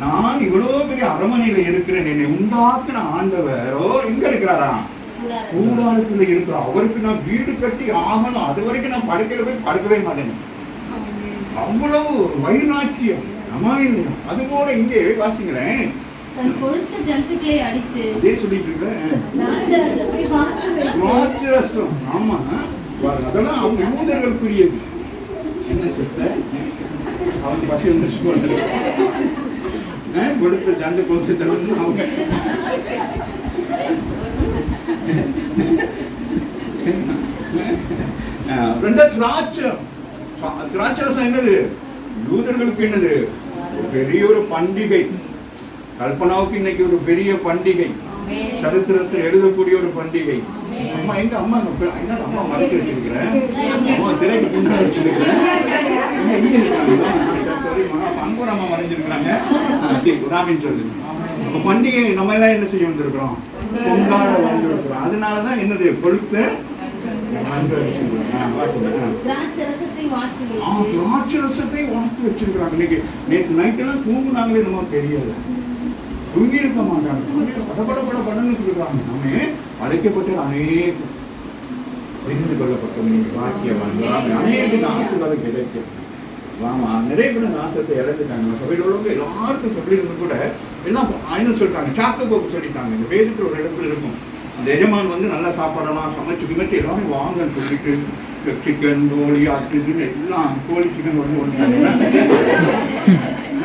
நான் இவ்வளவு பெரிய அரண்மனையில இருக்கிறேன், என்னை உண்டாக்குன ஆண்டவரோ எங்க இருக்கிறாரா? கூடாரத்துல இருக்கிறார். அவருக்கு நான் வீடு கட்டி ஆகணும். அது வரைக்கும் நான் படுக்கையில போய் படுக்கவே மாட்டேன். அவ்வளவு வைராக்கியம். அது போல இங்கே வாசிக்கிறேன், அதே சொல்லிட்டு இருக்கிறேன். ஆமா, அதெல்லாம் அவங்க யூதர்களுக்குரியது. என்ன சிஸ்டர் அவங்க பசி வந்து கொடுத்த ஜந்து கொடுத்து அவங்க திராட்சரசம் என்னது? யூதர்களுக்கு என்னது? பெரிய ஒரு பண்டிகை. கல்பனாவுக்கு இன்னைக்கு ஒரு பெரிய பண்டிகை, சரித்திரத்தில் எழுதக்கூடிய ஒரு பண்டிகை. அம்மா எங்க அம்மா என்ன அம்மா மறைச்சு வச்சிருக்கிறேன், அம்மா திரைக்கு பின்னாடி வச்சிருக்கிறேன். அங்கூர் அம்மா மறைஞ்சிருக்கிறாங்க. ராமின் சொல்லு. பண்டிகை நம்ம எல்லாம் என்ன செய்ய வந்திருக்கிறோம்? கொண்டாட வந்திருக்கிறோம். அதனாலதான் என்னது? கொழுத்த திராட்சரசத்தை வார்த்து வச்சிருக்கிறாங்க. இன்னைக்கு நேற்று நைட்டெல்லாம் தூங்குனாங்களே நம்ம தெரியாது. தூங்கி இருக்க மாட்டாங்க. படன்னு கொடுக்குறாங்க. நம்ம அழைக்கப்பட்ட அநேகம் தெரிந்து கொள்ளப்பட்டவங்க வாக்கியவான் அநேகத்துக்கு ஆசீர்வாதம் கிடைக்கும். ஆமா, நிறைய பேர் அந்த ஆசத்தை இழந்துட்டாங்க. சபையில் உள்ளவங்க எல்லாருக்கும் சொல்லியிருந்து கூட எல்லாம் என்ன சொல்லிட்டாங்க? சாக்கு போக்கு சொல்லிட்டாங்க. இந்த வேதத்தில் ஒரு இடத்துல இருக்கும், அந்த எஜமான் வந்து நல்ல சாப்பாடெல்லாம் சமைச்சு கிமச்சு எல்லாரும் வாங்கன்னு சொல்லிட்டு சிக்கன் கோழி ஆட்டுன்னு எல்லாம் கோழி சிக்கன் வந்து ஒன்றாங்க.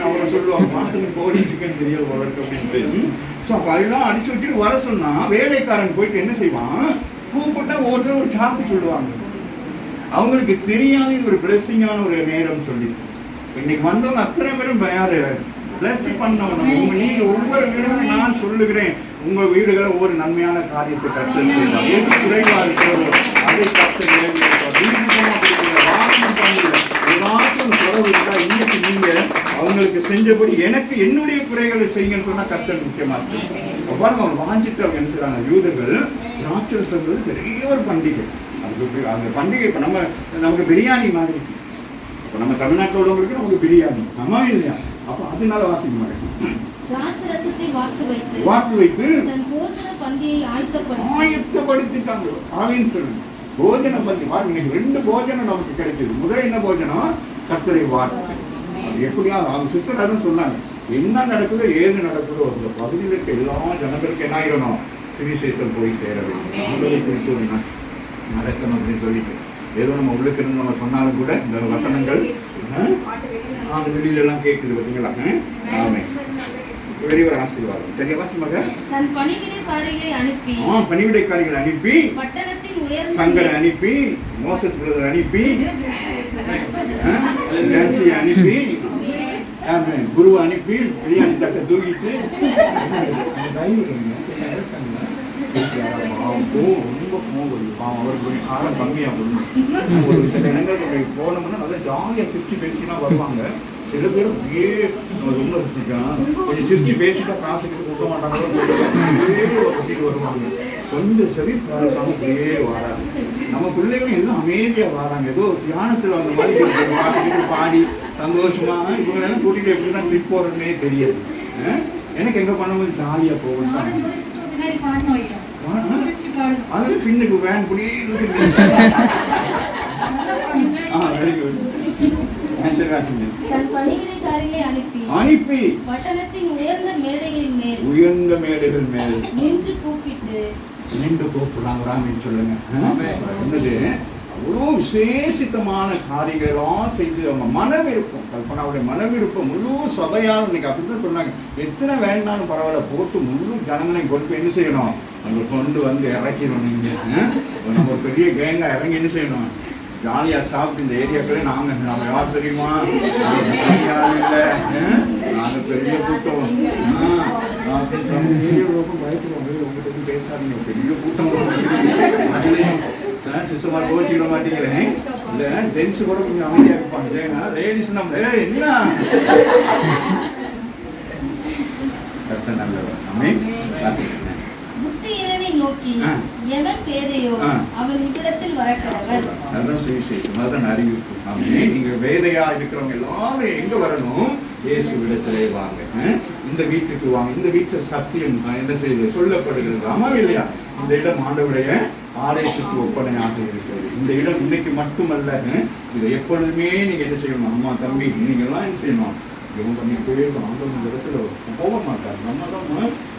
அவரை சொல்லுவாங்க, மாசம் கோழி சிக்கன் தெரிய வளர்க்கு அப்படின்ட்டு. ஸோ அப்போ அதெல்லாம் அடிச்சு வச்சுட்டு வர சொன்னா வேலைக்காரன் போயிட்டு என்ன செய்வான்? கூப்பிட்டா ஒருத்தர் ஒரு சாக்கு சொல்லுவாங்க. அவங்களுக்கு தெரியாத ஒரு பிளஸிங்கான ஒரு நேரம் சொல்லி இன்னைக்கு வந்தவங்க அத்தனை பேரும் யாரு பிளஸ் பண்ணணும். நீங்க ஒவ்வொரு வீடுகளும் நான் சொல்லுகிறேன், உங்க வீடுகளை ஒவ்வொரு நன்மையான காரியத்தை கற்று செய்யலாம். எது குறைவா இருக்கிறதோ அதை கற்று ஏதாச்சும் குறவு இருந்தா இன்னைக்கு நீங்க அவங்களுக்கு செஞ்சபடி எனக்கு என்னுடைய குறைகளை செய்யுங்கன்னு சொன்னா கர்த்தர் முக்கியமா இருக்கு. அவ்வாறு அவங்க வாஞ்சித்து அவங்க என்ன செய்றாங்க? யூதர்கள் திராட்சரசங்கிறது பெரிய ஒரு பண்டிகை. அதுக்கு அந்த பண்டிகை இப்போ நமக்கு பிரியாணி மாதிரி. இப்போ நம்ம தமிழ்நாட்டில் உள்ளவங்களுக்கு நமக்கு பிரியாணி, ஆமா இல்லையா? அப்போ அதனால வாசிக்க மாட்டேன். திராட்சரசத்தை வார்த்து வைத்து தன் போஜன பந்தியை ஆயத்தப்படுத்திட்டாங்க. ஆமீன் சொல்லுங்க. போஜன பந்தி பாருங்க, இன்னைக்கு 2 போஜனம் நமக்கு கிடைக்குது. முதல் என்ன போஜனம்? கர்த்தரை வார்த்தை. அது எப்படியா அவங்க சிஸ்டர் அதான் சொன்னாங்க, என்ன நடக்குதோ ஏது நடக்குதோ அந்த பகுதியில் இருக்க எல்லா ஜனங்களுக்கு என்ன ஆயிடணும், சுவிசேஷம் போய் சேர வேண்டும், ஆண்டவரை குறித்து ஒரு நடக்கணும் அப்படின்னு சொல்லிட்டு ஏதோ நம்ம உள்ளுக்கு இருந்து நம்ம சொன்னாலும் கூட இந்த வசனங்கள் அந்த வெளியிலெல்லாம் கேட்குது பார்த்தீங்களா? ஆமே, வெளிவர ஆசீர்வாதம். சரியா வாசிமாக தன் பணிவிடைக்காரிகளை அனுப்பி பட்டணத்தின் உயர்ந்த சங்கரை அனுப்பி மோசஸ் பிரதர் அனுப்பி நான்சியை அனுப்பி குருவை அனுப்பி பிரியாணி தட்டை தூக்கிட்டு ரொம்ப பாவம் அவருக்கு காலம் கம்மியாக ஒரு சில இடங்கள் போனோம்னா நல்லா ஜாலியாக சிரிச்சு பேசினா வருவாங்க. சில பேர் அப்படியே ரொம்ப கொஞ்சம் சிரிச்சு பேசிட்டா காசுக்கு கொடுக்க மாட்டாங்க, ஒட்டிட்டு வருவாங்க. கொஞ்சம் சரி அப்படியே வராது. நம்ம பிள்ளைகளும் எல்லாம் அமைதியாக வராங்க, ஏதோ தியானத்தில் அந்த மாதிரி பாடி சந்தோஷமா இவங்களெல்லாம் கூட்டிகிட்டு எப்படி தான் ட்ரிப் போகிறதுனே தெரியாது. எனக்கு எங்கே பண்ணும்போது ஜாலியாக போகணும். அது பின்னுக்கு வேன் பிடி அனுப்பி பட்டணத்தின் உயர்ந்த மேடைகள் மேல் நின்று கூப்பிடுறாங்க சொல்லுங்க. என்னது அவ்வளோ விசேஷித்தமான காரியங்களெல்லாம் செய்து அவங்க மனவிருப்பம், கல்பனாவுடைய மனவிருப்பம் முழு சபையால் இன்னைக்கு அப்படித்தான் சொன்னாங்க. எத்தனை வேண்டாலும் பரவாயில்ல போட்டு முழு ஜனங்களையும் கொண்டு என்ன செய்யணும், அங்கே கொண்டு வந்து இறக்கிடணும். நீங்கள் நம்ம ஒரு பெரிய கேங்காக இறங்கி என்ன செய்யணும், ஜாலியாக சாப்பிட்டு இந்த ஏரியாக்களே நம்ம யார் தெரியுமா, யாரும் இல்லை, நாங்கள் பெரிய கூட்டம் அப்படின்னு ஏரியாவுக்கும் பயப்படுவாங்க. உங்கள்கிட்ட பேசாதீங்க, பெரிய கூட்டம் அதுலேயும் சிஸ்டமாக கோச்சிக்கிட மாட்டேங்கிறேன். இல்லை ஜென்ஸு கூட கொஞ்சம் அமைதியாக இருப்பாங்க. ஏன்னா லேடிஸ் நம்ம என்ன கருத்து நல்லவர். ஆமே நோக்கி எவன் பேதையோ அவன் இவ்விடத்தில் வரக்கடவன். அதுதான் சுவிசேஷம், அதுதான் அறிவிப்பு. ஆமே, நீங்க வேதையா இருக்கிறவங்க எல்லாரும் எங்க வரணும், இயேசு விடத்திலே வாங்க, இந்த வீட்டுக்கு வாங்க. இந்த வீட்டு சத்தியம் என்ன செய்யுது சொல்லப்படுகிறது. ஆமா இல்லையா? இந்த இடம் ஆண்டவருடைய ஆலயத்துக்கு ஒப்பனையாக இருக்கிறது. இந்த இடம் இன்னைக்கு மட்டுமல்ல, இதை எப்பொழுதுமே நீங்க என்ன செய்யணும், அம்மா தம்பி நீங்க எல்லாம் என்ன செய்யணும், இவங்க பண்ணிட்டு ஆண்டவன் இந்த இடத்துல போக மாட்டார்.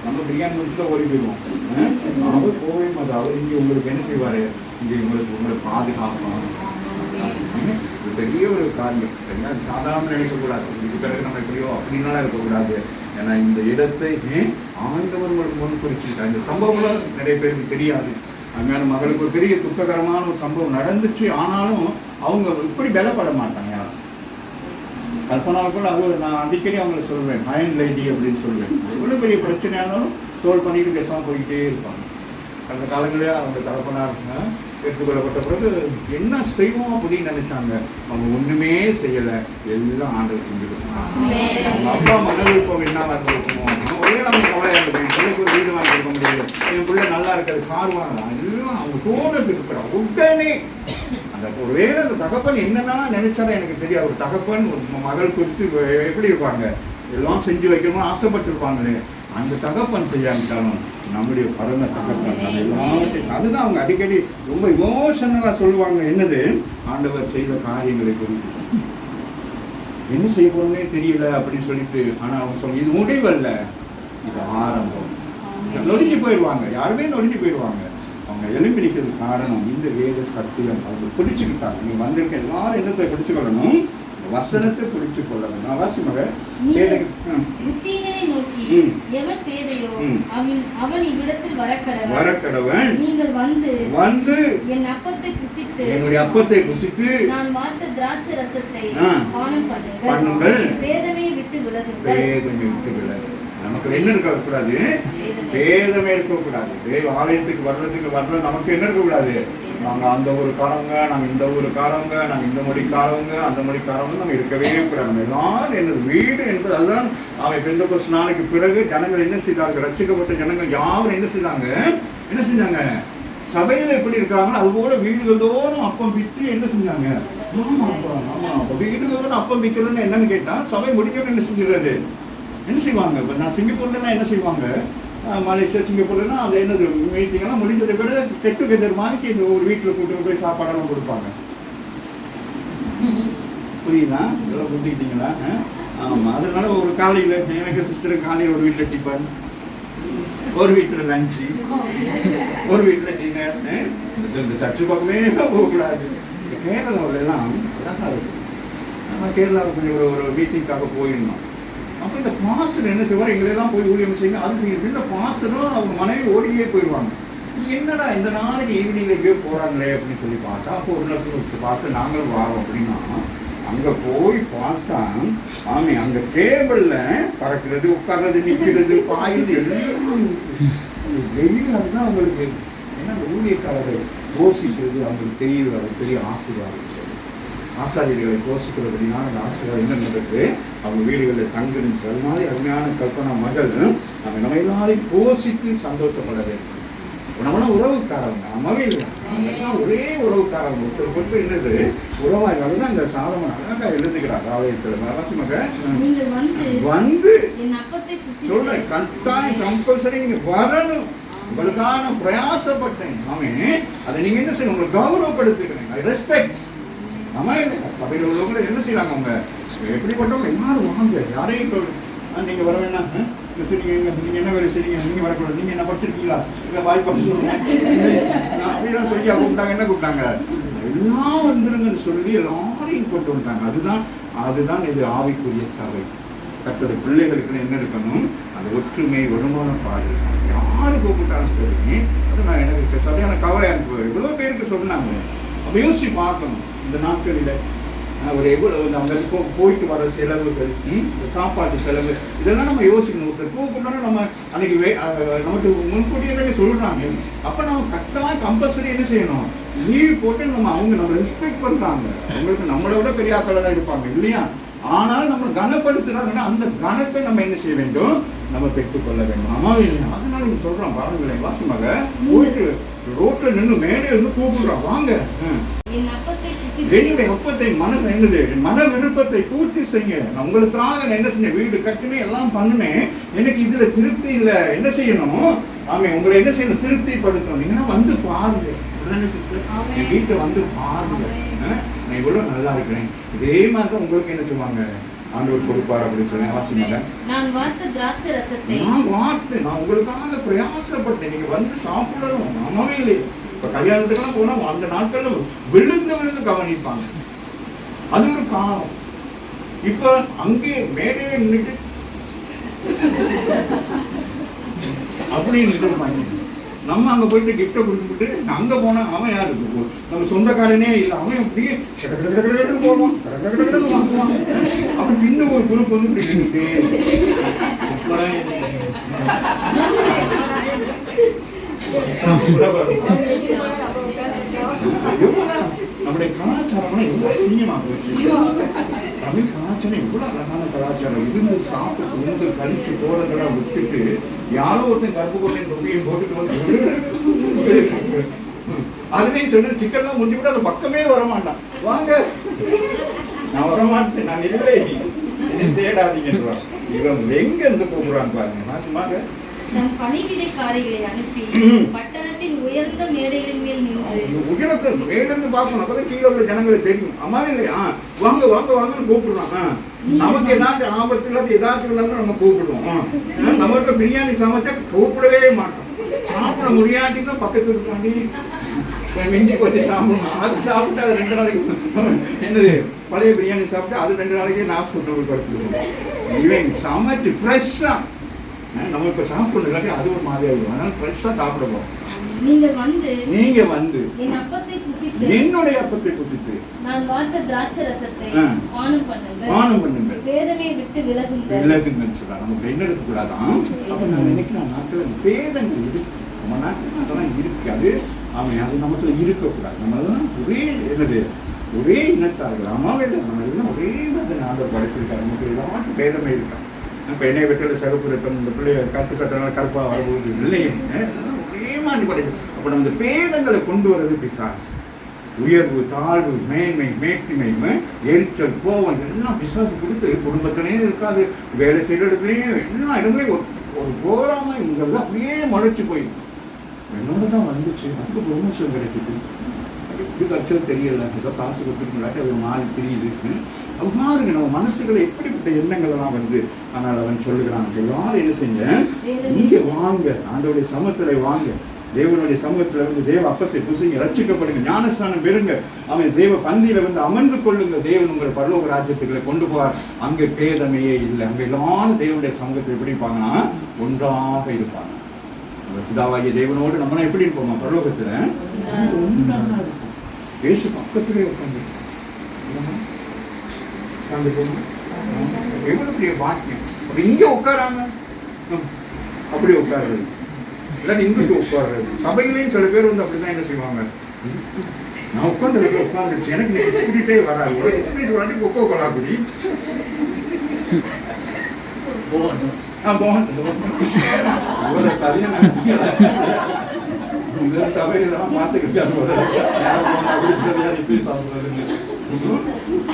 நம்ம பிரியாணி முடிச்சுட்டு ஓடி போயிடுவோம். அவர் போகவே மாட்டார். அவர் இங்கே உங்களுக்கு என்ன செய்வார், இங்கே உங்களை பாதுகாக்கணும். இது பெரிய ஒரு காரியம். சரியா? சாதாரண நினைக்கக்கூடாது, இதுக்கு பிறகு நம்ம எப்படியோ அப்படின்னாலாம் இருக்கக்கூடாது. ஏன்னா இந்த இடத்தை ஆண்டவர் உங்களுக்கு முன் குறிச்சிருக்காங்க. இந்த சம்பவம்லாம் நிறைய பேருக்கு தெரியாது. அதுமாதிரி மகளுக்கு ஒரு பெரிய துக்ககரமான ஒரு சம்பவம் நடந்துச்சு. ஆனாலும் அவங்க இப்படி பலப்பட மாட்டாங்க யாரும். கல்பனாவுக்குள்ள அது நான் அடிக்கடி அவங்களை சொல்வேன், அயன் லேடி அப்படின்னு சொல்லுவேன். எவ்வளோ பெரிய பிரச்சனையாக இருந்தாலும் சோல்வ் பண்ணிட்டு பேசாமல் போய்கிட்டே இருப்பாங்க. அந்த காலங்களே அவங்க தகப்பனார் எடுத்துக்கொள்ளப்பட்ட பிறகு என்ன செய்வோம் அப்படின்னு நினைச்சாங்க. அவங்க ஒன்றுமே செய்யலை, எல்லாம் ஆண்டவர் செஞ்சுருக்காங்க. அவங்க அப்பா மனவிருப்பம் என்னவா இருந்திருக்குமோ, ஒரே அவங்க கவலையாக இருக்கும், பிள்ளைக்கு ஒரு வீடு வாங்கி கொடுக்க முடியாது, என் பிள்ளை நல்லா இருக்காது, கார் வாங்கலாம், எல்லாம் அவங்க தோணுக்கு இருக்கிறாங்க. உடனே அந்த ஒரு வேளை அந்த தகப்பன் என்னன்னா நினைச்சாலும் எனக்கு தெரியாது. ஒரு தகப்பன் ஒரு மகள் குறித்து எப்படி இருப்பாங்க, எல்லாம் செஞ்சு வைக்கணும்னு ஆசைப்பட்டிருப்பாங்களே, அந்த தகப்பன் செய்யாவிட்டாலும் நம்முடைய பரம தகப்பன் எல்லாத்தையும். அதுதான் அவங்க அடிக்கடி ரொம்ப இமோஷனலாக சொல்லுவாங்க. என்னது, ஆண்டவர் செய்த காரியங்களை குறித்து என்ன செய்ய போறோம்னே தெரியல அப்படின்னு சொல்லிட்டு. ஆனால் அவங்க சொல்லுங்க, இது முடிவல்ல, இது ஆரம்பம். நொடிஞ்சு போயிடுவாங்க, யாருமே நொடிஞ்சு போயிடுவாங்க. அவங்க எழும்பி நிற்கிறதுக்கு காரணம் இந்த வேத சத்தியம். அவங்க பிடிச்சுக்கிட்டாங்க. நீங்கள் வந்திருக்க எல்லாரும் என்னத்தை பிடிச்சுக்கொள்ளணும், வசனத்தை பிடிச்சு கொள்ளணும். நான் வாசி மக நோக்கி எவன் பேதையோ அவன் இவ்விடத்தில் வரக்கடவன். நீங்கள் வந்து என் அப்பத்தை புசித்து என்னுடைய அப்பத்தை புசித்து நான் வார்த்த திராட்சை ரசத்தை பானம் பண்ணுங்கள். பேதமே விட்டு விலகுங்கள். நமக்கு என்ன இருக்கக்கூடாது, பேதமே இருக்கக்கூடாது. ஆலயத்துக்கு வர்றதுக்கு நமக்கு என்ன இருக்கக்கூடாது, நாங்கள் அந்த ஊருக்காரவங்க, நாங்கள் இந்த ஊருக்காரவங்க, நாங்கள் இந்த மொழிக்காரவங்க, அந்த மொழிக்காரவங்க நம்ம இருக்கவே கூடாது. நம்ம எல்லாரும் என்னது வீடு என்பது அதுதான். அவன் பெந்தெகோஸ்து நாளைக்கு பிறகு ஜனங்கள் என்ன செய்தார்கள், ரட்சிக்கப்பட்ட ஜனங்கள் யாரும் என்ன செஞ்சாங்க, சபையில் எப்படி இருக்கிறாங்களோ அதுபோல வீடுகள் தோறும் அப்பம் விட்டு என்ன செஞ்சாங்க. ஆமா வீடுகள் தோறும் அப்பம் விற்கிறதுன்னு என்னன்னு கேட்டால், சபை முடிக்கணும்னு என்ன செஞ்சிடறது, என்ன செய்வாங்க? இப்போ நான் சிங்கப்பூர்லாம் என்ன செய்வாங்க, மலேசியா சிங்கப்பூர்லன்னா அது என்னது மீட்டிங்கெல்லாம் முடிஞ்சதை விட கெட்டு கெதர் மாதிரி இந்த ஒரு வீட்டில் கூட்டு போய் சாப்பாடெல்லாம் கொடுப்பாங்க. புரியுதா? இதெல்லாம் கூட்டிக்கிட்டீங்களா? ஆமாம். அதனால ஒரு காலையில் எனக்கு சிஸ்டருக்கு காலையில் ஒரு வீட்டில் டிஃபன், ஒரு வீட்டில் லஞ்சு, ஒரு வீட்டில் டின்னர். இந்த சர்ச்சு பக்கமே போகக்கூடாது. இந்த கேரளாவிலலாம் அழகாக இருக்கும். நம்ம கேரளாவில் கொஞ்சம் ஒரு மீட்டிங்காக போயிருந்தோம். அப்போ இந்த பாஸ்டர் என்ன செய்வார், எங்களெல்லாம் போய் ஊழியம் செய்யணும் அது செய்யணும். இந்த பாஸ்டரும் அவங்க மனைவி ஓடியே போயிடுவாங்க. என்னடா இந்த நாளைக்கு ஈவினிங் எங்கேயோ போகிறாங்களே அப்படின்னு சொல்லி பார்த்தா, அப்போ ஒரு நேரத்தில் பார்த்து நாங்களும் வரோம் அப்படின்னா அங்கே போய் பார்த்தா ஆமே அங்கே டேபிளில் பறக்கிறது, உட்கார்றது, நிற்கிறது, பாயுது எல்லாம் வெயில். அதுதான் அவங்களுக்கு ஏன்னா அந்த ஊழியக்காரர்கள் யோசிக்கிறது அவங்களுக்கு தெரியுது. அது பெரிய ஆசீர்வாதம். ஆசாரியர்களை போஷிக்கிறது அப்படின்னா அந்த ஆசீர்வாதம் என்னன்றது அவங்க வீடுகளில் தங்குருந்துச்சு. அது மாதிரி அருமையான கல்பனா மகள் நம்ம எல்லாரையும் போஷித்து சந்தோஷப்பட வேண்டும். நம்மளாம் உறவுக்காரவங்க, அம்மாவே இல்லை, அவங்கெல்லாம் ஒரே உறவுக்காரவங்க. ஒருத்தர் பொறுத்து என்னது உறவாக தான் அந்த சாதமன் அழகாக எழுதுகிறார் ஆலயத்தில். வந்து சொல்றேன், கட்டாயம் கம்பல்சரி நீங்க வரணும். உங்களுக்கான பிரயாசப்பட்டேன். ஆமே அதை நீங்க என்ன செய்யணும், உங்களுக்கு கௌரவப்படுத்துக்கிறேன். ரெஸ்பெக்ட். ஆமா இல்லை சபையில் உள்ளவங்க என்ன செய்யறாங்க, அவங்க எப்படிப்பட்டவங்க எல்லாரும் வாங்க, யாரையும் நீங்க வர வேணாம், நீங்க என்ன வேலை செய்றீங்க, நீங்க வரக்கூடாது, நீங்க என்ன படிச்சிருக்கீங்களா, இங்க வாய்ப்பு சொல்லுங்க அப்படிலாம் சொல்லி கூப்பிட்டாங்க. என்ன கூப்பிட்டாங்க, எல்லாம் வந்துருங்கன்னு சொல்லி எல்லாரையும் கொண்டு வந்துட்டாங்க. அதுதான் இது ஆவிக்குரிய சபை. கர்த்தருடைய பிள்ளைகளுக்கு என்ன இருக்கணும், அது ஒற்றுமை, ஒருமனப்பாடு. யாரு கூப்பிட்டாலும் சரி, அது நான் எனக்கு சரியான கவலையாக இருப்பேன். இவ்வளோ பேருக்கு சொன்னாங்க. அப்போ யோசிச்சு பார்க்கணும் இந்த நாட்களில் ஒரு எவ்வளோ அவங்க போயிட்டு வர செலவுகள், சாப்பாட்டு செலவு, இதெல்லாம் நம்ம யோசிக்கணும். ஒருத்தர் கூப்பிட்டோன்னா நம்ம அன்னைக்கு நமக்கு முன்கூட்டியே தானே சொல்கிறாங்க. அப்போ நம்ம கரெக்டாக கம்பல்சரி என்ன செய்யணும், லீவ் போட்டு நம்ம ரெஸ்பெக்ட் பண்ணுறாங்க. அவங்களுக்கு நம்மளை விட பெரிய ஆட்கள் தான் இருப்பாங்க இல்லையா? ஆனால் நம்ம கனப்படுத்துறாங்கன்னா அந்த கனத்தை நம்ம என்ன செய்ய வேண்டும், நம்ம பெற்றுக்கொள்ள வேண்டும். அம்மாவே இல்லையா? அதனால நீங்க சொல்றோம் பாருங்களேன், வாசமாக போயிட்டு ரோட்ல நின்று மேலே இருந்து கூப்பிடுறோம், வாங்க என்னுடைய அப்பத்தை மன விருப்பத்தை பூர்த்தி செய்ய. நான் உங்களுக்காக என்ன செஞ்சேன், வீடு கட்டினேன், எல்லாம் பண்ணினேன், எனக்கு இதுல திருப்தி இல்லை, என்ன செய்யணும், ஆமே உங்களை என்ன செய்யணும், திருப்திப்படுத்தணும். நீங்கன்னா வந்து பாருங்க, என் வீட்டை வந்து பாருங்க, நான் இவ்வளவு நல்லா இருக்கிறேன். இதே மாதிரி தான் உங்களுக்கு என்ன செய்வாங்க, ஆண்டவர் கொடுப்பார் அப்படின்னு சொன்னேன். வாசிமாங்க, நான் உங்களுக்காக பிரயாசப்பட்டேன், நீங்க வந்து சாப்பிடணும். அம்மாவே இல்லை, இப்ப கல்யாணத்துக்கெல்லாம் போனா அந்த நாட்கள்ல விழுந்து கவனிப்பாங்க. அது ஒரு காலம். இப்ப அங்கே மேடையில நின்றுட்டு அப்படின்னு நம்ம அங்க போயிட்டு கிஃப்டை கொடுத்துட்டு அங்க போனா அவன் யாரு, நம்ம சொந்தக்காரனே இல்லை, அவன் அப்படியே போடுவான், வாங்குவான். அப்படி இன்னும் ஒரு குரூப் வந்து நம்முடைய கலாச்சாரம் எவ்வளவு சீனியமா போச்சு. தமிழ் கலாச்சாரம் எவ்வளவு அழகான கலாச்சாரம். இருந்து சாப்பிட்டு உண்டு கழிச்சு போறதெல்லாம் விட்டுட்டு யாரோ ஒருத்தன் கருப்பு கொண்டை தொப்பியை போட்டுட்டு வந்து அதுலேயும் சொன்ன சிக்கன்லாம் முந்தி கூட அந்த பக்கமே வரமாட்டான். வாங்க, நான் வரமாட்டேன், நான் இல்லை, தேடாதீங்க. இவன் எங்க இருந்து கூப்பிடுறான் பாருங்க. நாசமாக நம் பணிவிடைக்காரிகளை அனுப்பி பட்டணத்தின் உயர்ந்த மேடைகளின் மேல் நின்று உயரத்தில் மேலிருந்து பார்க்கணும். அப்பதான் கீழே உள்ள ஜனங்களுக்கு தெரியும். அம்மாவே இல்லையா, வாங்க வாங்க வாங்கன்னு கூப்பிடுறான். நமக்கு ஏதாச்சும் ஆபத்து இல்லாத ஏதாச்சும் இல்லாத நம்ம கூப்பிடுவோம். நம்மகிட்ட பிரியாணி சமைச்சா கூப்பிடவே மாட்டோம். சாப்பிட முடியாட்டி தான் பக்கத்துல இருக்காண்டி மிஞ்சி கொஞ்சம் சாப்பிடணும். அது சாப்பிட்டு அது 2 நாளைக்கு என்னது பழைய பிரியாணி சாப்பிட்டு அது 2 நாளைக்கே ஹாஸ்பிட்டலுக்கு படுத்துருவோம். இவன் சமைச்சு ஃப்ரெஷ்ஷா நம்ம இப்ப சாப்பிடணும், இல்லாட்டி அது ஒரு மாதிரியா இருக்கும். அதனால ஃப்ரெஷ்ஷா சாப்பிடுவோம். நீங்க வந்து என் அப்பத்தை புசித்து என்னுடைய அப்பத்தை புசித்து நான் வார்த்த திராட்சை ரசத்தை பானம் பண்ணுங்க, பேதமே விட்டு விலகுங்கன்னு சொல்றாங்க. நம்ம என்ன எடுக்க கூடாதான். அப்ப நான் நினைக்கிறேன், நாட்டில் பேதங்கள் இருக்கு, நம்ம நாட்டில் அதெல்லாம் இருக்காது. அவன் அது நமக்குள்ள இருக்கக்கூடாது. நம்மளாம் ஒரே இனத்தார்கள். அம்மாவே இல்லை, நம்ம எல்லாம் ஒரே மாதிரி ஆண்டவர் படைத்திருக்காரு. நமக்கு ஏதாவது பேதமே இருக்கா. இப்போ என்னை வெட்டில சிறப்பு இருக்கும், இந்த பிள்ளைய கட்டுக்கட்டனால கருப்பாக வரபோது இல்லையே, ஒரே மாதிரி படைக்கும். அப்போ நம்ம இந்த பேதங்களை கொண்டு வர்றது பிசாசு. உயர்வு, தாழ்வு, மேன்மை, மேட்டிமை, எரிச்சல், கோபம் எல்லாம் விசுவாசம் கொடுத்து குடும்பத்திலையும் இருக்காது, வேலை செய்கிற இடத்துலையும் எல்லா இடங்களையும் ஒரு போராமைங்கிறது அப்படியே முளைச்சு போயிடும். என்னோட தான் வந்துச்சு, அதுக்கு ப்ரொமோஷன் கிடைக்குது, அது எப்படி கட்சியில் தெரியல, ஏதோ காசு கொடுத்துருக்கலாட்டி அது மாறி தெரியுது. அது பாருங்க நம்ம மனசுகளை எப்படிப்பட்ட எண்ணங்கள் எல்லாம் வருது. ஆனால் அவன் சொல்லுகிறான், எல்லாரும் என்ன செஞ்ச, இங்கே வாங்க, ஆண்டவருடைய சமூகத்தில் வாங்க, தேவனுடைய சமூகத்தில் வந்து தேவ அப்பத்தை புசிங்க, ரட்சிக்கப்படுங்க, ஞானஸ்தானம் பெறுங்க, அவன் தேவ பந்தியில வந்து அமர்ந்து கொள்ளுங்க, தேவன் உங்களை பரலோக ராஜ்யத்துக்குள்ள கொண்டு போவார். அங்கே பேதமையே இல்லை. அங்கே எல்லாரும் தேவனுடைய சமூகத்தை எப்படி இருப்பாங்கன்னா ஒன்றாக இருப்பாங்க. பிதாவாகிய தேவனோடு நம்மளாம் எப்படி இருப்போமா பரலோகத்துல ஒன்றாக இருக்கும். இயேசு பக்கத்திலே உட்காந்து எவ்வளவு பெரிய பாக்கியம். அப்ப இங்க உட்காராங்க, அப்படி உட்காருறது, இல்லாட்டி இங்கிட்டு உட்காருறது. சபையிலையும் சில பேர் வந்து அப்படிதான் என்ன செய்வாங்க, நான் உட்காந்துருச்சு எனக்கு நீங்க ஸ்பிரிட்டே வராது, ஒரு ஸ்பிரிட் வராட்டி கொக்கோ கொலா குடி சபையெல்லாம் பார்த்துக்கிட்டு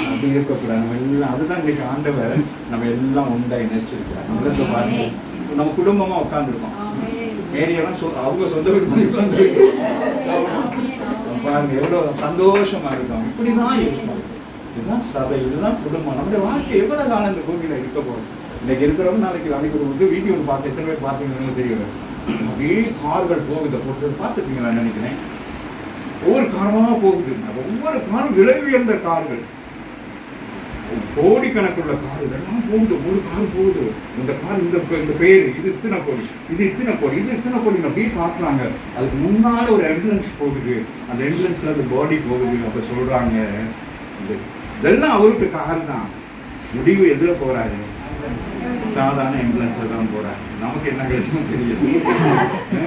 அப்படி இருக்கக்கூடாது. நம்ம எல்லாம் அதுதான் இன்னைக்கு ஆண்டவர் நம்ம எல்லாம் உண்டா இணைச்சிருக்கிறாங்க. நம்ம குடும்பமா உட்காந்துருக்கோம், ஏரியாலாம் அவங்க சொந்த வீடு மாதிரி பாருங்க எவ்வளவு சந்தோஷமா இருக்கும். இப்படிதான் இருக்கும். இதுதான் சபை, இதுதான் குடும்பம். நம்முடைய வாழ்க்கை எவ்வளவு காலம் இந்த பூமியில இருக்க போகுது. இன்னைக்கு இருக்கிறவங்க நாளைக்கு அன்னைக்கு ஒரு வீடியோ ஒன்று பார்த்து எத்தனை பேர் பார்த்தீங்கன்னு தெரியல. அப்படியே கார்கள் போகுது, போட்டு பார்த்துருப்பீங்களா நினைக்கிறேன். ஒவ்வொரு காரமாக போகுது, ஒவ்வொரு காரும் விலை உயர்ந்த கார்கள், கோடிக்கணக்குள்ள கார் இதெல்லாம் போகுது. ஒரு கார் போகுது, இந்த கார் இந்த பேரு இது இத்தனை கோடி, இது இத்தனை கோடி, இது இத்தனை கோடி அப்படியே காட்டுறாங்க. அதுக்கு முன்னால ஒரு எம்புலன்ஸ் போகுது, அந்த எம்புலன்ஸ்ல அந்த பாடி போகுது. அப்ப சொல்றாங்க இதெல்லாம் அவருக்கு கார் தான். முடிவு எதுல போறாரு, சாதாரண எம்புலன்ஸ்ல தான் போறாங்க. நமக்கு என்ன கிடைக்கும் தெரியுது,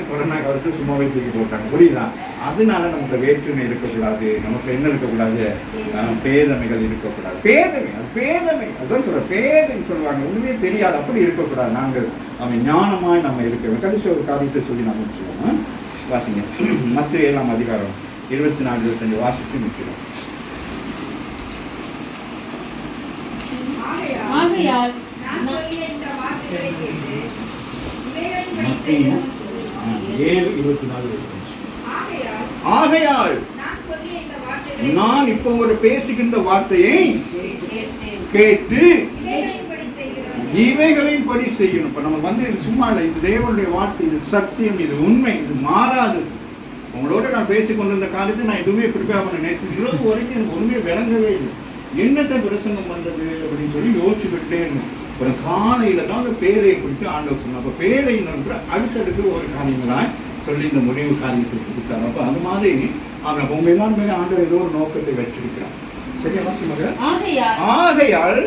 கொரோனா காலத்து சும்மாவே தூக்கி போட்டாங்க, புரியுதா? அதனால நமக்கு வேற்றுமை இருக்கக்கூடாது, நமக்கு என்ன இருக்கக்கூடாது, பேதமைகள் இருக்கக்கூடாது. பேதமை, அது பேதமை, அதுதான் சொல்ற பேதமை சொல்லுவாங்க, ஒண்ணுமே தெரியாது, அப்படி இருக்கக்கூடாது. நாங்கள் அவன் ஞானமாய் நம்ம இருக்கணும். கடைசி ஒரு காரியத்தை சொல்லி நம்ம முடிச்சுக்கோம். வாசிங்க, மத்திய 7ஆம் அதிகாரம் 24-25 வாசித்து முடிச்சிடும். ஆகையால் நான் இப்போ ஒரு பேசுகின்ற வார்த்தையை கேட்டு இவைகளின் படி செய்யணும். இப்ப நம்ம வந்து சும்மா இல்லை, இது தேவனுடைய வார்த்தை, இது சத்தியம், இது உண்மை, இது மாறாது. உங்களோட நான் பேசிக்கொண்டிருந்த காலத்தை நான் எதுவுமே ப்ரிப்பேர் பண்ண நேற்று இரவு வரைக்கும் எனக்கு ஒண்ணுமே விளங்கவே இல்லை. என்னத்தை பிரசங்கம் பண்றது அப்படின்னு சொல்லி யோசிச்சுக்கிட்டே இருந்தோம். ஒரு காலையில தான் அந்த பேரை குறித்து ஆண்டவர் சொன்னார். அப்ப பேரை நன்ற அடுத்தடுத்து ஒரு காரியங்களாய் சொல்லி இந்த முடிவு காரியத்தை கொடுத்தார். அப்ப அந்த மாதிரி அவன் உங்க எல்லாருமே ஆண்டவர் ஏதோ ஒரு நோக்கத்தை வச்சிருக்கிறான். சரியா வாசிமக? ஆகையால்